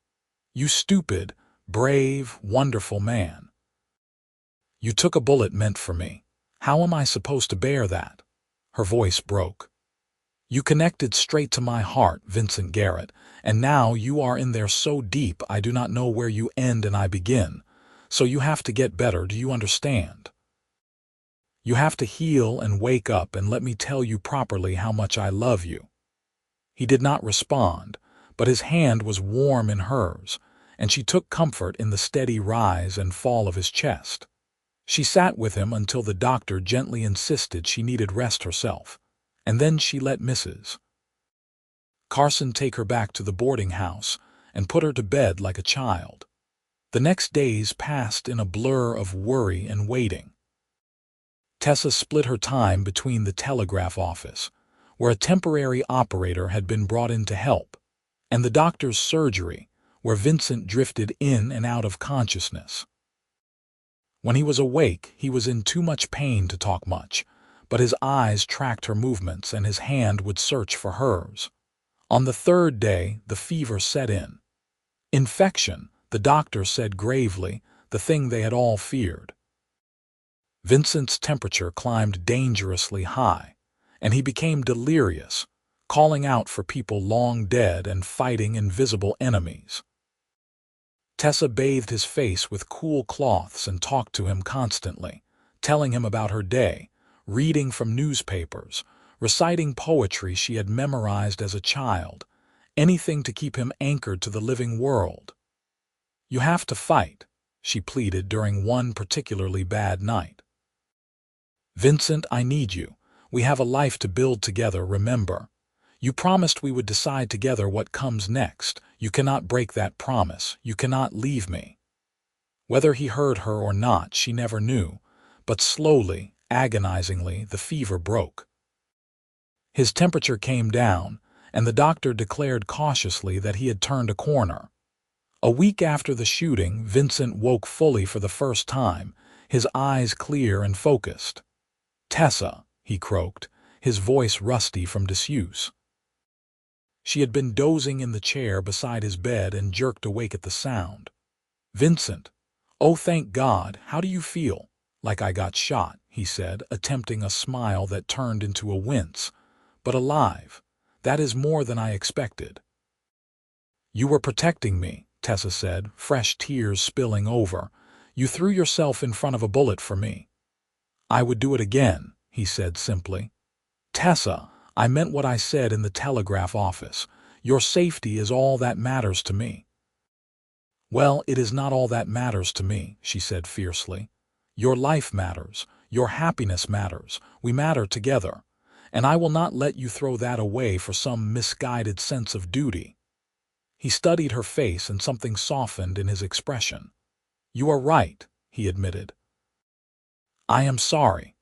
"You stupid, brave, wonderful man. You took a bullet meant for me. How am I supposed to bear that?" Her voice broke. "You connected straight to my heart, Vincent Garrett, and now you are in there so deep I do not know where you end and I begin. So you have to get better, do you understand? You have to heal and wake up and let me tell you properly how much I love you." He did not respond, but his hand was warm in hers, and she took comfort in the steady rise and fall of his chest. She sat with him until the doctor gently insisted she needed rest herself, and then she let Mrs. Carson take her back to the boarding house and put her to bed like a child. The next days passed in a blur of worry and waiting. Tessa split her time between the telegraph office, where a temporary operator had been brought in to help, and the doctor's surgery, where Vincent drifted in and out of consciousness. When he was awake, he was in too much pain to talk much, but his eyes tracked her movements and his hand would search for hers. On the third day, the fever set in. "Infection," the doctor said gravely, the thing they had all feared. Vincent's temperature climbed dangerously high, and he became delirious, calling out for people long dead and fighting invisible enemies. Tessa bathed his face with cool cloths and talked to him constantly, telling him about her day, reading from newspapers, reciting poetry she had memorized as a child, anything to keep him anchored to the living world. "You have to fight," she pleaded during one particularly bad night. "Vincent, I need you. We have a life to build together, remember. You promised we would decide together what comes next. You cannot break that promise. You cannot leave me." Whether he heard her or not, she never knew, but slowly, agonizingly, the fever broke. His temperature came down, and the doctor declared cautiously that he had turned a corner. A week after the shooting, Vincent woke fully for the first time, his eyes clear and focused. "Tessa," he croaked, his voice rusty from disuse. She had been dozing in the chair beside his bed and jerked awake at the sound. "Vincent, oh thank God, how do you feel?" "Like I got shot," he said, attempting a smile that turned into a wince. "But alive. That is more than I expected." "You were protecting me," Tessa said, fresh tears spilling over. "You threw yourself in front of a bullet for me." "I would do it again," he said simply. "Tessa, I meant what I said in the telegraph office. Your safety is all that matters to me." "Well, it is not all that matters to me," she said fiercely. "Your life matters. Your happiness matters. We matter together. And I will not let you throw that away for some misguided sense of duty." He studied her face and something softened in his expression. "You are right," he admitted. "I am sorry.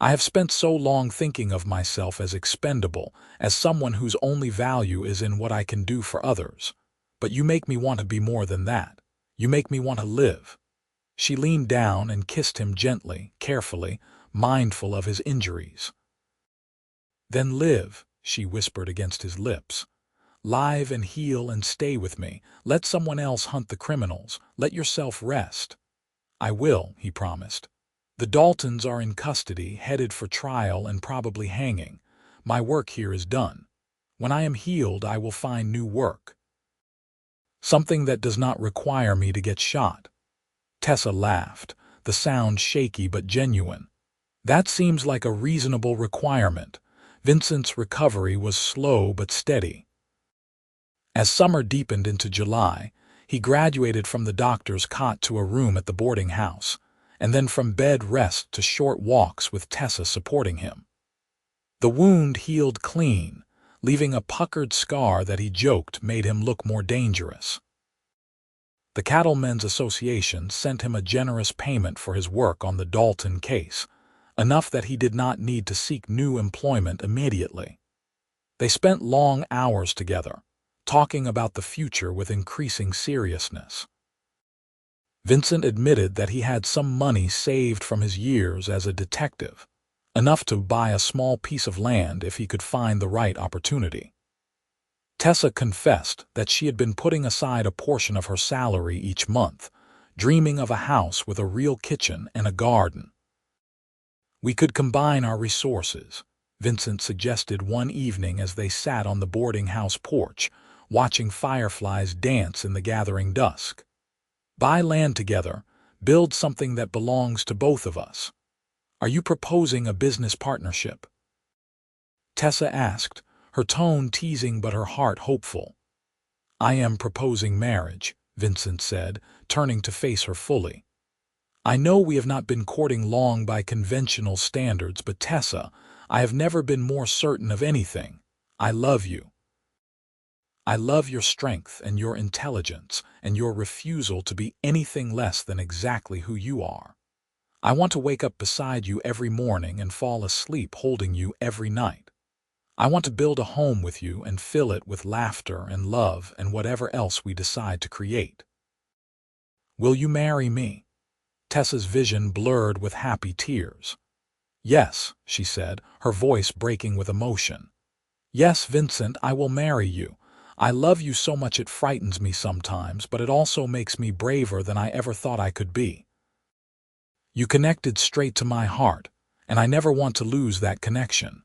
I have spent so long thinking of myself as expendable, as someone whose only value is in what I can do for others. But you make me want to be more than that. You make me want to live." She leaned down and kissed him gently, carefully, mindful of his injuries. "Then live," she whispered against his lips. "Live and heal and stay with me. Let someone else hunt the criminals. Let yourself rest." "I will," he promised. "The Daltons are in custody, headed for trial and probably hanging. My work here is done. When I am healed, I will find new work. Something that does not require me to get shot." Tessa laughed, the sound shaky but genuine. That seems like a reasonable requirement. Vincent's recovery was slow but steady. As summer deepened into July, he graduated from the doctor's cot to a room at the boarding house, and then from bed rest to short walks with Tessa supporting him. The wound healed clean, leaving a puckered scar that he joked made him look more dangerous. The Cattlemen's Association sent him a generous payment for his work on the Dalton case, enough that he did not need to seek new employment immediately. They spent long hours together, talking about the future with increasing seriousness. Vincent admitted that he had some money saved from his years as a detective, enough to buy a small piece of land if he could find the right opportunity. Tessa confessed that she had been putting aside a portion of her salary each month, dreaming of a house with a real kitchen and a garden. "We could combine our resources," Vincent suggested one evening as they sat on the boarding house porch, watching fireflies dance in the gathering dusk. "Buy land together, build something that belongs to both of us. Are you proposing a business partnership?" Tessa asked, her tone teasing but her heart hopeful. "I am proposing marriage," Vincent said, turning to face her fully. "I know we have not been courting long by conventional standards, but Tessa, I have never been more certain of anything. I love you. I love your strength and your intelligence and your refusal to be anything less than exactly who you are. I want to wake up beside you every morning and fall asleep holding you every night. I want to build a home with you and fill it with laughter and love and whatever else we decide to create. Will you marry me?" Tessa's vision blurred with happy tears. "Yes," she said, her voice breaking with emotion. "Yes, Vincent, I will marry you. I love you so much it frightens me sometimes, but it also makes me braver than I ever thought I could be. You connected straight to my heart, and I never want to lose that connection."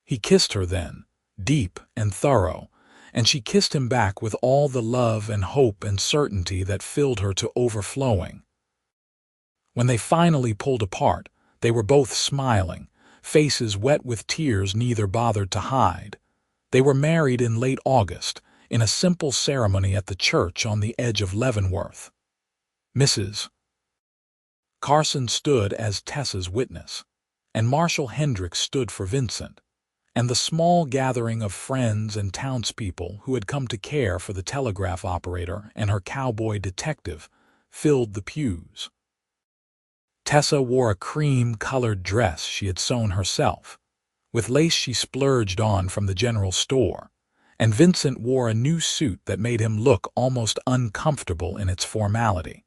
He kissed her then, deep and thorough, and she kissed him back with all the love and hope and certainty that filled her to overflowing. When they finally pulled apart, they were both smiling, faces wet with tears neither bothered to hide. They were married in late August, in a simple ceremony at the church on the edge of Leavenworth. Mrs. Carson stood as Tessa's witness, and Marshal Hendricks stood for Vincent, and the small gathering of friends and townspeople who had come to care for the telegraph operator and her cowboy detective filled the pews. Tessa wore a cream-colored dress she had sewn herself, with lace she splurged on from the general store, and Vincent wore a new suit that made him look almost uncomfortable in its formality.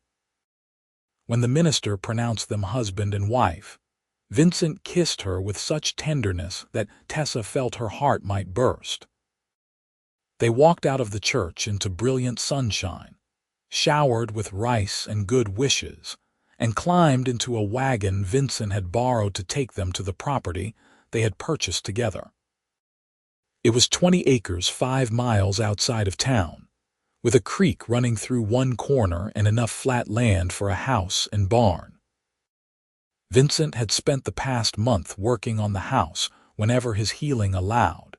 When the minister pronounced them husband and wife, Vincent kissed her with such tenderness that Tessa felt her heart might burst. They walked out of the church into brilliant sunshine, showered with rice and good wishes, and climbed into a wagon Vincent had borrowed to take them to the property they had purchased together. It was 20 acres 5 miles outside of town, with a creek running through one corner and enough flat land for a house and barn. Vincent had spent the past month working on the house whenever his healing allowed,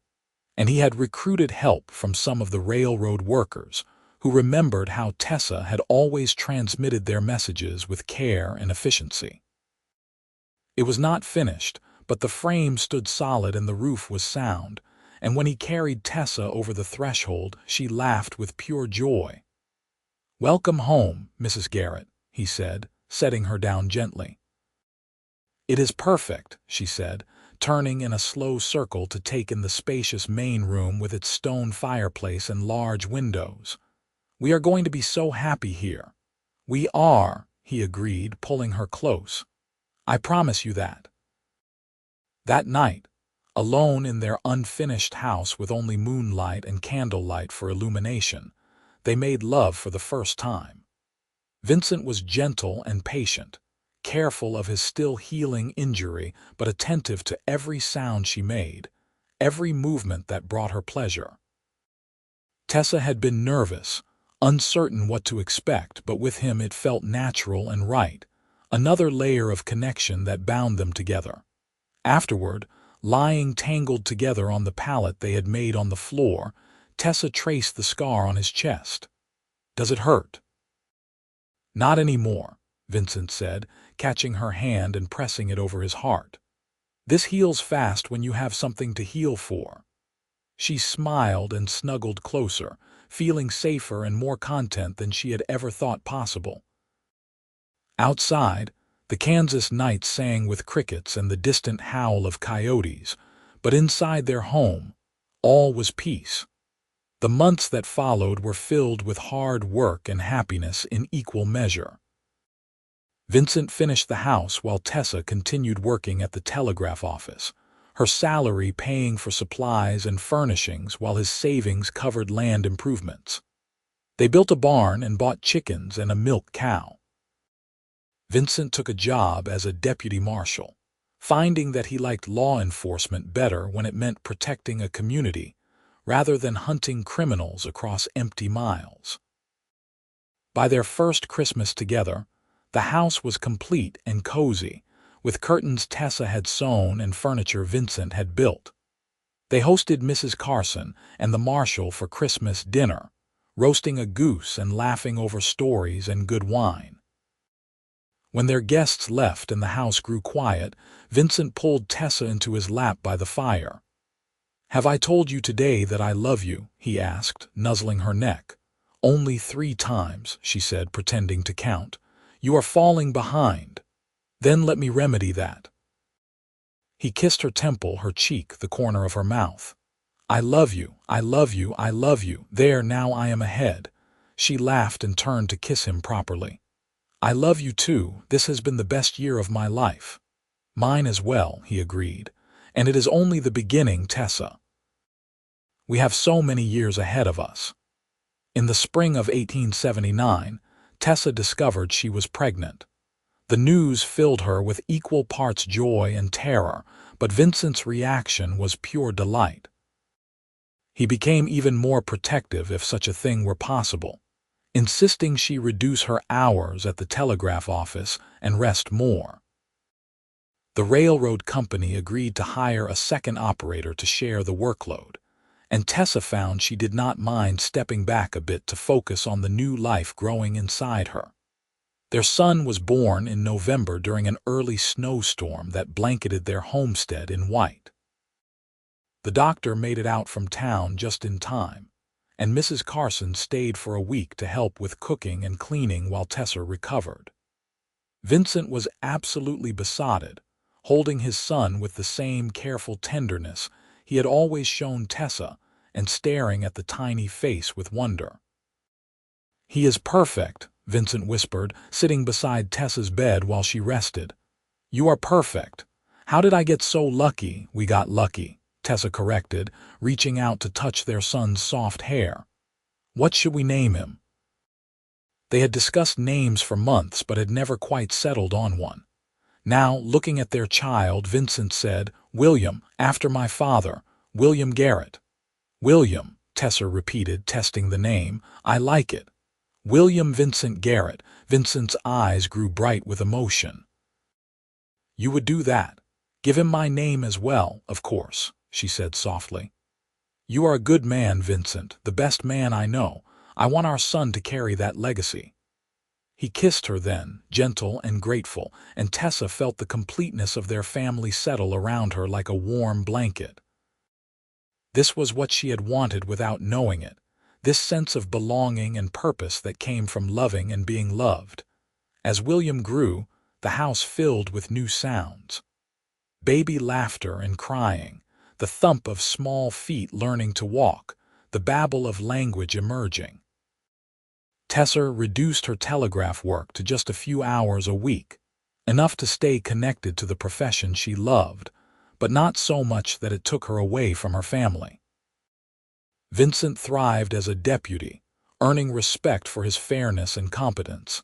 and he had recruited help from some of the railroad workers who remembered how Tessa had always transmitted their messages with care and efficiency. It was not finished, but the frame stood solid and the roof was sound, and when he carried Tessa over the threshold, she laughed with pure joy. "Welcome home, Mrs. Garrett," he said, setting her down gently. "It is perfect," she said, turning in a slow circle to take in the spacious main room with its stone fireplace and large windows. "We are going to be so happy here." "We are," he agreed, pulling her close. "I promise you that." That night, alone in their unfinished house with only moonlight and candlelight for illumination, they made love for the first time. Vincent was gentle and patient, careful of his still healing injury but attentive to every sound she made, every movement that brought her pleasure. Tessa had been nervous, uncertain what to expect, but with him it felt natural and right, another layer of connection that bound them together. Afterward, lying tangled together on the pallet they had made on the floor, Tessa traced the scar on his chest. "Does it hurt?" "Not anymore," Vincent said, catching her hand and pressing it over his heart. "This heals fast when you have something to heal for." She smiled and snuggled closer, feeling safer and more content than she had ever thought possible. Outside, the Kansas night sang with crickets and the distant howl of coyotes, but inside their home, all was peace. The months that followed were filled with hard work and happiness in equal measure. Vincent finished the house while Tessa continued working at the telegraph office, her salary paying for supplies and furnishings while his savings covered land improvements. They built a barn and bought chickens and a milk cow. Vincent took a job as a deputy marshal, finding that he liked law enforcement better when it meant protecting a community rather than hunting criminals across empty miles. By their first Christmas together, the house was complete and cozy, with curtains Tessa had sewn and furniture Vincent had built. They hosted Mrs. Carson and the marshal for Christmas dinner, roasting a goose and laughing over stories and good wine. When their guests left and the house grew quiet, Vincent pulled Tessa into his lap by the fire. "Have I told you today that I love you?" he asked, nuzzling her neck. "Only 3 times," she said, pretending to count. "You are falling behind. Then let me remedy that." He kissed her temple, her cheek, the corner of her mouth. "I love you, I love you, I love you. There, now I am ahead." She laughed and turned to kiss him properly. "I love you too. This has been the best year of my life." "Mine as well," he agreed. "And it is only the beginning, Tessa. We have so many years ahead of us." In the spring of 1879, Tessa discovered she was pregnant. The news filled her with equal parts joy and terror, but Vincent's reaction was pure delight. He became even more protective if such a thing were possible, insisting she reduce her hours at the telegraph office and rest more. The railroad company agreed to hire a second operator to share the workload, and Tessa found she did not mind stepping back a bit to focus on the new life growing inside her. Their son was born in November during an early snowstorm that blanketed their homestead in white. The doctor made it out from town just in time, and Mrs. Carson stayed for a week to help with cooking and cleaning while Tessa recovered. Vincent was absolutely besotted, holding his son with the same careful tenderness he had always shown Tessa and staring at the tiny face with wonder. "He is perfect," Vincent whispered, sitting beside Tessa's bed while she rested. "You are perfect. How did I get so lucky?" "We got lucky," Tessa corrected, reaching out to touch their son's soft hair. "What should we name him?" They had discussed names for months but had never quite settled on one. Now, looking at their child, Vincent said, "William, after my father, William Garrett." "William," Tessa repeated, testing the name. "I like it. William Vincent Garrett." Vincent's eyes grew bright with emotion. "You would do that? Give him my name as well, of course," she said softly. "You are a good man, Vincent, the best man I know. I want our son to carry that legacy." He kissed her then, gentle and grateful, and Tessa felt the completeness of their family settle around her like a warm blanket. This was what she had wanted without knowing it, this sense of belonging and purpose that came from loving and being loved. As William grew, the house filled with new sounds. Baby laughter and crying, the thump of small feet learning to walk, the babble of language emerging. Tessa reduced her telegraph work to just a few hours a week, enough to stay connected to the profession she loved, but not so much that it took her away from her family. Vincent thrived as a deputy, earning respect for his fairness and competence,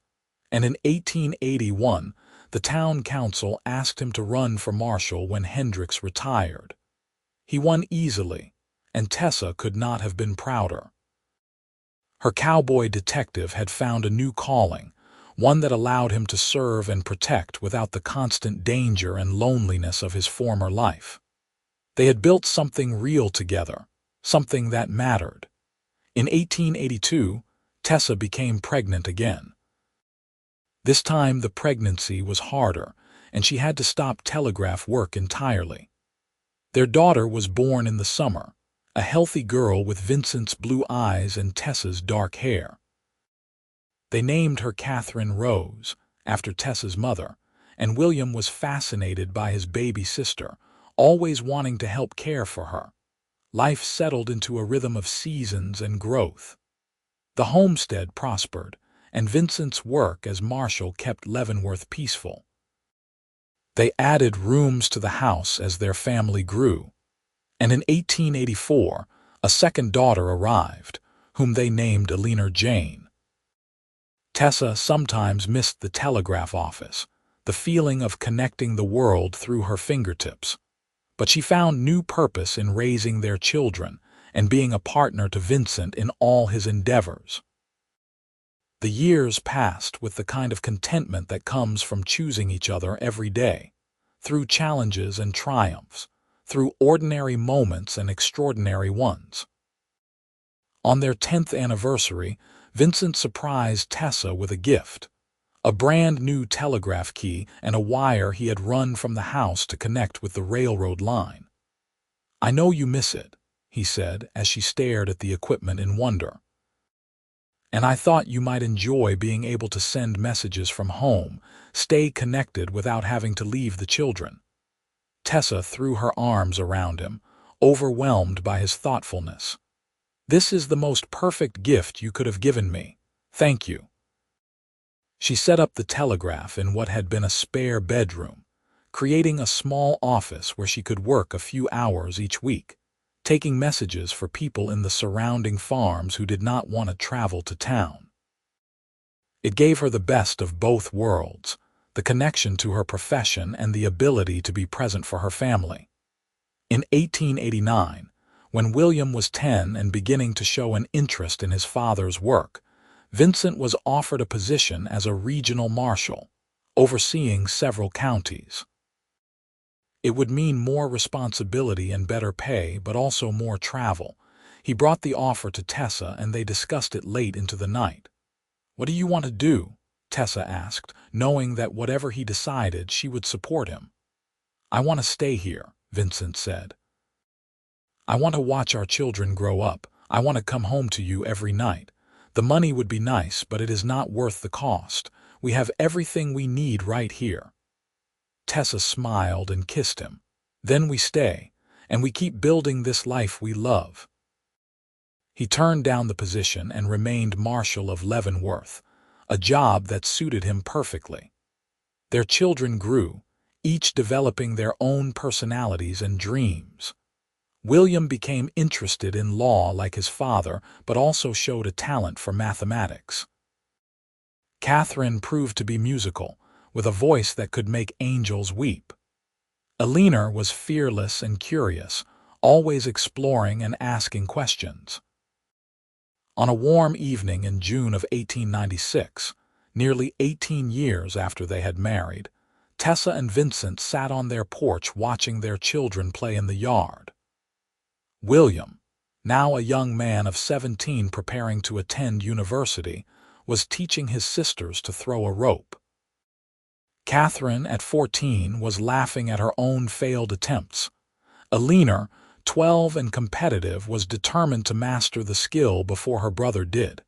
and in 1881 the town council asked him to run for marshal when Hendricks retired. He won easily, and Tessa could not have been prouder. Her cowboy detective had found a new calling, one that allowed him to serve and protect without the constant danger and loneliness of his former life. They had built something real together, something that mattered. In 1882, Tessa became pregnant again. This time the pregnancy was harder, and she had to stop Telegraph work entirely. Their daughter was born in the summer, a healthy girl with Vincent's blue eyes and Tessa's dark hair. They named her Catherine Rose, after Tessa's mother, and William was fascinated by his baby sister, always wanting to help care for her. Life settled into a rhythm of seasons and growth. The homestead prospered, and Vincent's work as marshal kept Leavenworth peaceful. They added rooms to the house as their family grew, and in 1884, a second daughter arrived, whom they named Eleanor Jane. Tessa sometimes missed the telegraph office, the feeling of connecting the world through her fingertips. But she found new purpose in raising their children and being a partner to Vincent in all his endeavors. The years passed with the kind of contentment that comes from choosing each other every day, through challenges and triumphs, through ordinary moments and extraordinary ones. On their 10th anniversary, Vincent surprised Tessa with a gift, a brand new telegraph key and a wire he had run from the house to connect with the railroad line. "I know you miss it," he said as she stared at the equipment in wonder. "And I thought you might enjoy being able to send messages from home, stay connected without having to leave the children." Tessa threw her arms around him, overwhelmed by his thoughtfulness. "This is the most perfect gift you could have given me. Thank you." She set up the telegraph in what had been a spare bedroom, creating a small office where she could work a few hours each week, taking messages for people in the surrounding farms who did not want to travel to town. It gave her the best of both worlds, the connection to her profession and the ability to be present for her family. In 1889, when William was 10 and beginning to show an interest in his father's work, Vincent was offered a position as a regional marshal, overseeing several counties. It would mean more responsibility and better pay, but also more travel. He brought the offer to Tessa and they discussed it late into the night. "What do you want to do?" Tessa asked, knowing that whatever he decided, she would support him. "I want to stay here," Vincent said. "I want to watch our children grow up. I want to come home to you every night. The money would be nice, but it is not worth the cost. We have everything we need right here." Tessa smiled and kissed him. "Then we stay, and we keep building this life we love." He turned down the position and remained Marshal of Leavenworth, a job that suited him perfectly. Their children grew, each developing their own personalities and dreams. William became interested in law like his father, but also showed a talent for mathematics. Catherine proved to be musical, with a voice that could make angels weep. Eleanor was fearless and curious, always exploring and asking questions. On a warm evening in June of 1896, nearly 18 years after they had married, Tessa and Vincent sat on their porch watching their children play in the yard. William, now a young man of 17 preparing to attend university, was teaching his sisters to throw a rope. Catherine, at 14, was laughing at her own failed attempts. Eleanor, 12 and competitive, was determined to master the skill before her brother did.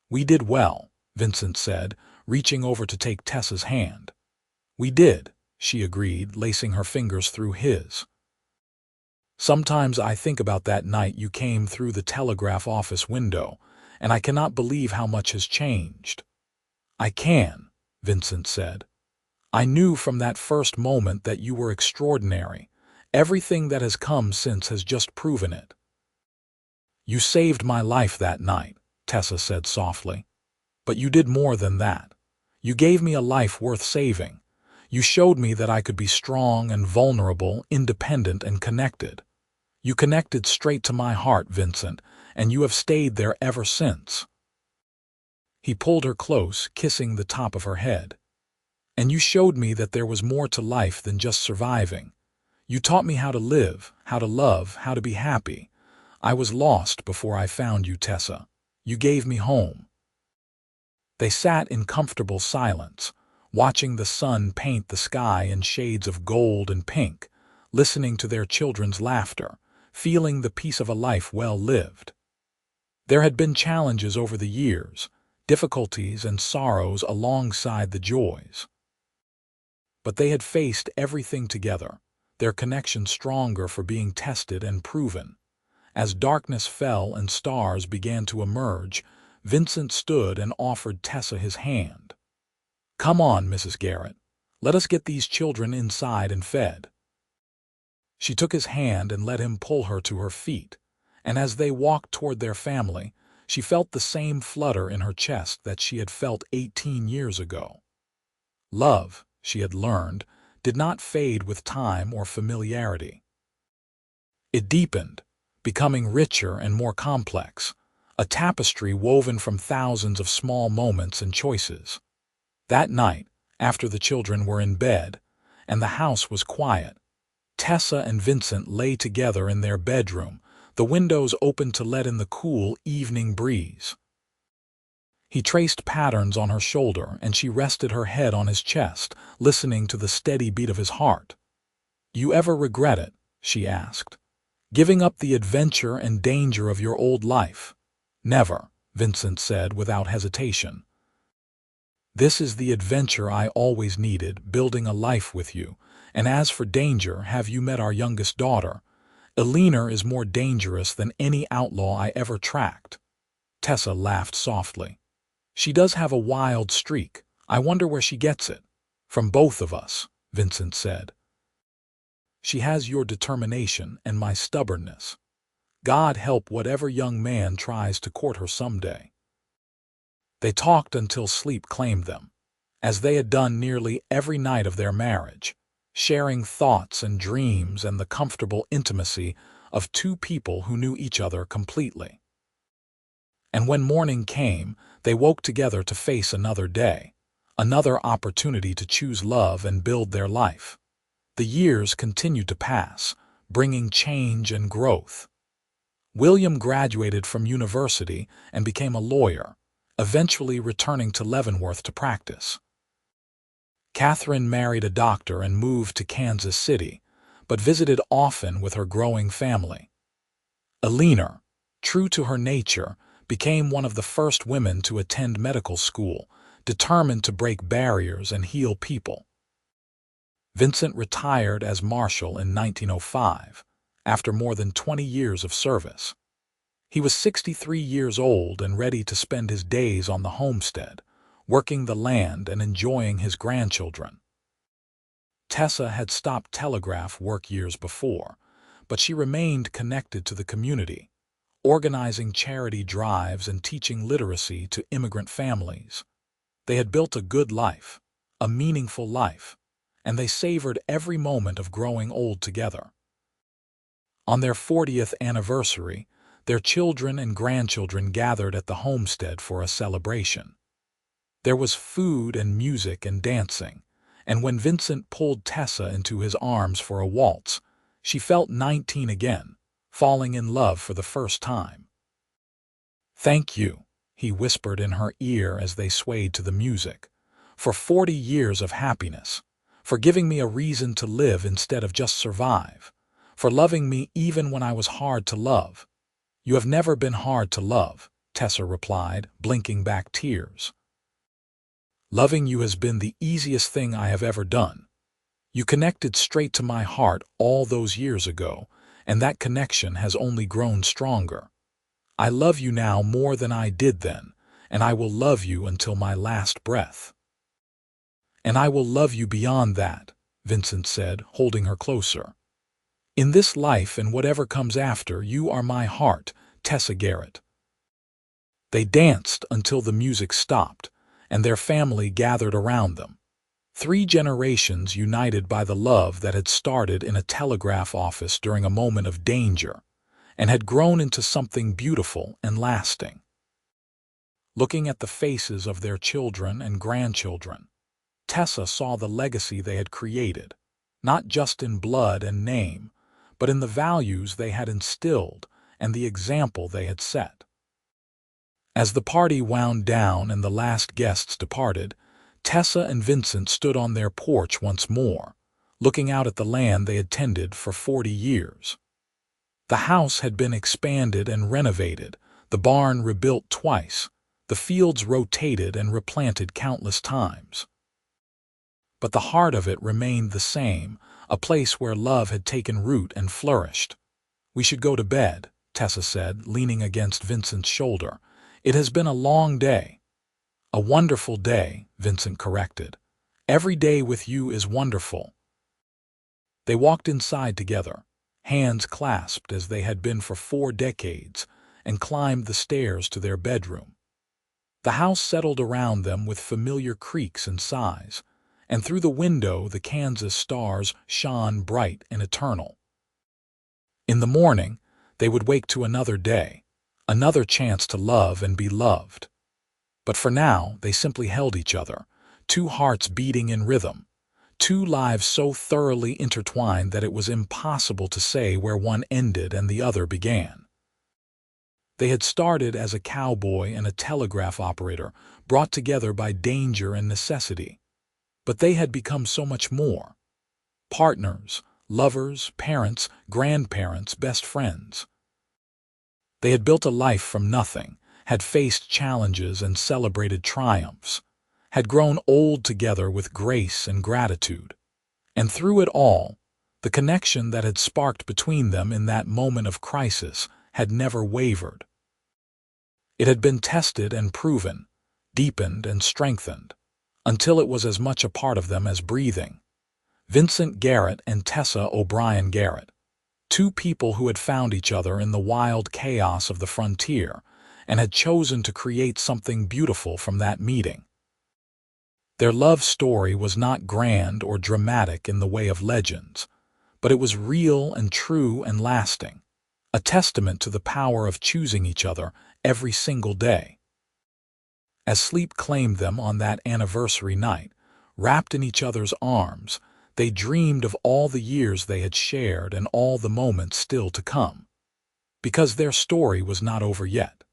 "We did well," Vincent said, reaching over to take Tessa's hand. "We did," she agreed, lacing her fingers through his. "Sometimes I think about that night you came through the telegraph office window, and I cannot believe how much has changed." "I can," Vincent said. "I knew from that first moment that you were extraordinary. Everything that has come since has just proven it." "You saved my life that night," Tessa said softly. "But you did more than that. You gave me a life worth saving. You showed me that I could be strong and vulnerable, independent and connected. You connected straight to my heart, Vincent, and you have stayed there ever since." He pulled her close, kissing the top of her head. "And you showed me that there was more to life than just surviving. You taught me how to live, how to love, how to be happy. I was lost before I found you, Tessa. You gave me home." They sat in comfortable silence, watching the sun paint the sky in shades of gold and pink, listening to their children's laughter, feeling the peace of a life well lived. There had been challenges over the years, difficulties and sorrows alongside the joys. But they had faced everything together, their connection stronger for being tested and proven. As darkness fell and stars began to emerge, Vincent stood and offered Tessa his hand. "Come on, Mrs. Garrett. Let us get these children inside and fed." She took his hand and let him pull her to her feet, and as they walked toward their family, she felt the same flutter in her chest that she had felt 18 years ago. Love, she had learned, did not fade with time or familiarity. It deepened, becoming richer and more complex, a tapestry woven from thousands of small moments and choices. That night, after the children were in bed, and the house was quiet, Tessa and Vincent lay together in their bedroom, the windows open to let in the cool evening breeze. He traced patterns on her shoulder, and she rested her head on his chest, listening to the steady beat of his heart. "You ever regret it?" she asked. "Giving up the adventure and danger of your old life?" "Never," Vincent said without hesitation. "This is the adventure I always needed, building a life with you. And as for danger, have you met our youngest daughter? Eleanor is more dangerous than any outlaw I ever tracked." Tessa laughed softly. "She does have a wild streak. I wonder where she gets it." "From both of us," Vincent said. "She has your determination and my stubbornness. God help whatever young man tries to court her someday." They talked until sleep claimed them, as they had done nearly every night of their marriage, sharing thoughts and dreams and the comfortable intimacy of two people who knew each other completely. And when morning came, they woke together to face another day, another opportunity to choose love and build their life. The years continued to pass, bringing change and growth. William graduated from university and became a lawyer, eventually returning to Leavenworth to practice. Catherine married a doctor and moved to Kansas City, but visited often with her growing family. Eleanor, true to her nature, became one of the first women to attend medical school, determined to break barriers and heal people. Vincent retired as marshal in 1905, after more than 20 years of service. He was 63 years old and ready to spend his days on the homestead, working the land and enjoying his grandchildren. Tessa had stopped Telegraph work years before, but she remained connected to the community, organizing charity drives and teaching literacy to immigrant families. They had built a good life, a meaningful life, and they savored every moment of growing old together. On their 40th anniversary, their children and grandchildren gathered at the homestead for a celebration. There was food and music and dancing, and when Vincent pulled Tessa into his arms for a waltz, she felt 19 again, falling in love for the first time. "Thank you," he whispered in her ear as they swayed to the music, "for 40 years of happiness, for giving me a reason to live instead of just survive, for loving me even when I was hard to love." "You have never been hard to love," Tessa replied, blinking back tears. "Loving you has been the easiest thing I have ever done. You connected straight to my heart all those years ago, and that connection has only grown stronger. I love you now more than I did then, and I will love you until my last breath." "And I will love you beyond that," Vincent said, holding her closer. "In this life and whatever comes after, you are my heart, Tessa Garrett." They danced until the music stopped, and their family gathered around them. 3 generations united by the love that had started in a telegraph office during a moment of danger, and had grown into something beautiful and lasting. looking at the faces of their children and grandchildren. Tessa saw the legacy they had created, not just in blood and name, but in the values they had instilled and the example they had set. As the party wound down and the last guests departed, Tessa and Vincent stood on their porch once more, looking out at the land they had tended for 40 years. The house had been expanded and renovated, the barn rebuilt twice, the fields rotated and replanted countless times. But the heart of it remained the same, a place where love had taken root and flourished. "We should go to bed," Tessa said, leaning against Vincent's shoulder. "It has been a long day." "A wonderful day," Vincent corrected. "Every day with you is wonderful." They walked inside together, hands clasped as they had been for 4 decades, and climbed the stairs to their bedroom. The house settled around them with familiar creaks and sighs, and through the window the Kansas stars shone bright and eternal. In the morning, they would wake to another day, another chance to love and be loved. But for now, they simply held each other, 2 hearts beating in rhythm, 2 lives so thoroughly intertwined that it was impossible to say where one ended and the other began. They had started as a cowboy and a telegraph operator, brought together by danger and necessity. But they had become so much more. Partners, lovers, parents, grandparents, best friends. They had built a life from nothing, had faced challenges and celebrated triumphs, had grown old together with grace and gratitude. And through it all, the connection that had sparked between them in that moment of crisis had never wavered. It had been tested and proven, deepened and strengthened, until it was as much a part of them as breathing. Vincent Garrett and Tessa O'Brien Garrett, 2 people who had found each other in the wild chaos of the frontier and had chosen to create something beautiful from that meeting. Their love story was not grand or dramatic in the way of legends, but it was real and true and lasting, a testament to the power of choosing each other every single day. As sleep claimed them on that anniversary night, wrapped in each other's arms, they dreamed of all the years they had shared and all the moments still to come. Because their story was not over yet.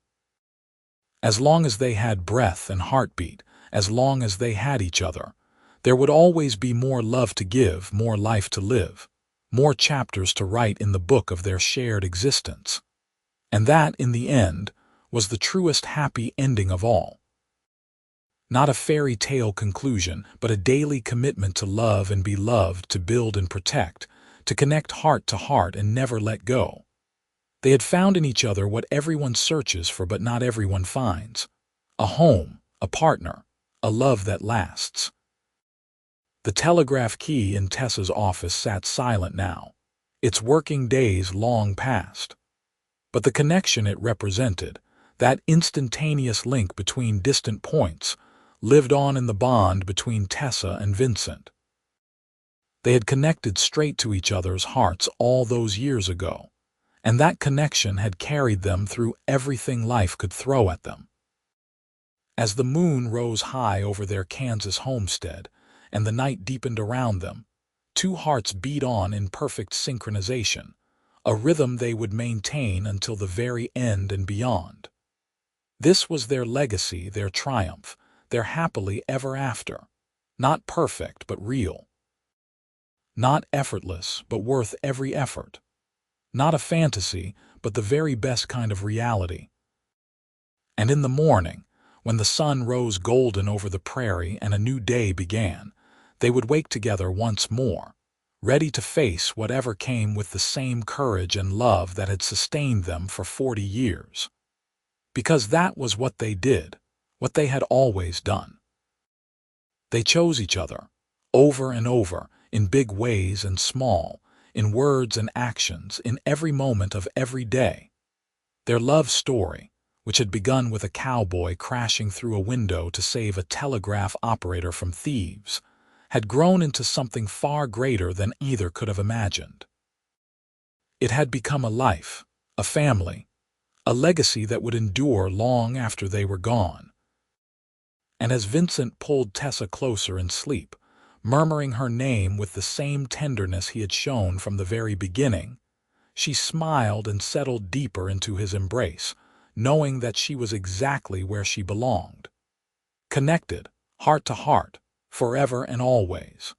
As long as they had breath and heartbeat, as long as they had each other, there would always be more love to give, more life to live, more chapters to write in the book of their shared existence. And that, in the end, was the truest happy ending of all. Not a fairy tale conclusion, but a daily commitment to love and be loved, to build and protect, to connect heart to heart and never let go. They had found in each other what everyone searches for but not everyone finds: a home, a partner, a love that lasts. The telegraph key in Tessa's office sat silent now, its working days long past. But the connection it represented, that instantaneous link between distant points, lived on in the bond between Tessa and Vincent. They had connected straight to each other's hearts all those years ago, and that connection had carried them through everything life could throw at them. As the moon rose high over their Kansas homestead and the night deepened around them, 2 hearts beat on in perfect synchronization, a rhythm they would maintain until the very end and beyond. This was their legacy, their triumph, their happily ever after. Not perfect, but real. Not effortless, but worth every effort. Not a fantasy, but the very best kind of reality. And in the morning, when the sun rose golden over the prairie and a new day began, they would wake together once more, ready to face whatever came with the same courage and love that had sustained them for 40 years. Because that was what they did, what they had always done. They chose each other, over and over, in big ways and small, in words and actions, in every moment of every day. Their love story, which had begun with a cowboy crashing through a window to save a telegraph operator from thieves, had grown into something far greater than either could have imagined. It had become a life, a family, a legacy that would endure long after they were gone, And as Vincent pulled Tessa closer in sleep, murmuring her name with the same tenderness he had shown from the very beginning, she smiled and settled deeper into his embrace, knowing that she was exactly where she belonged. Connected, heart to heart, forever and always.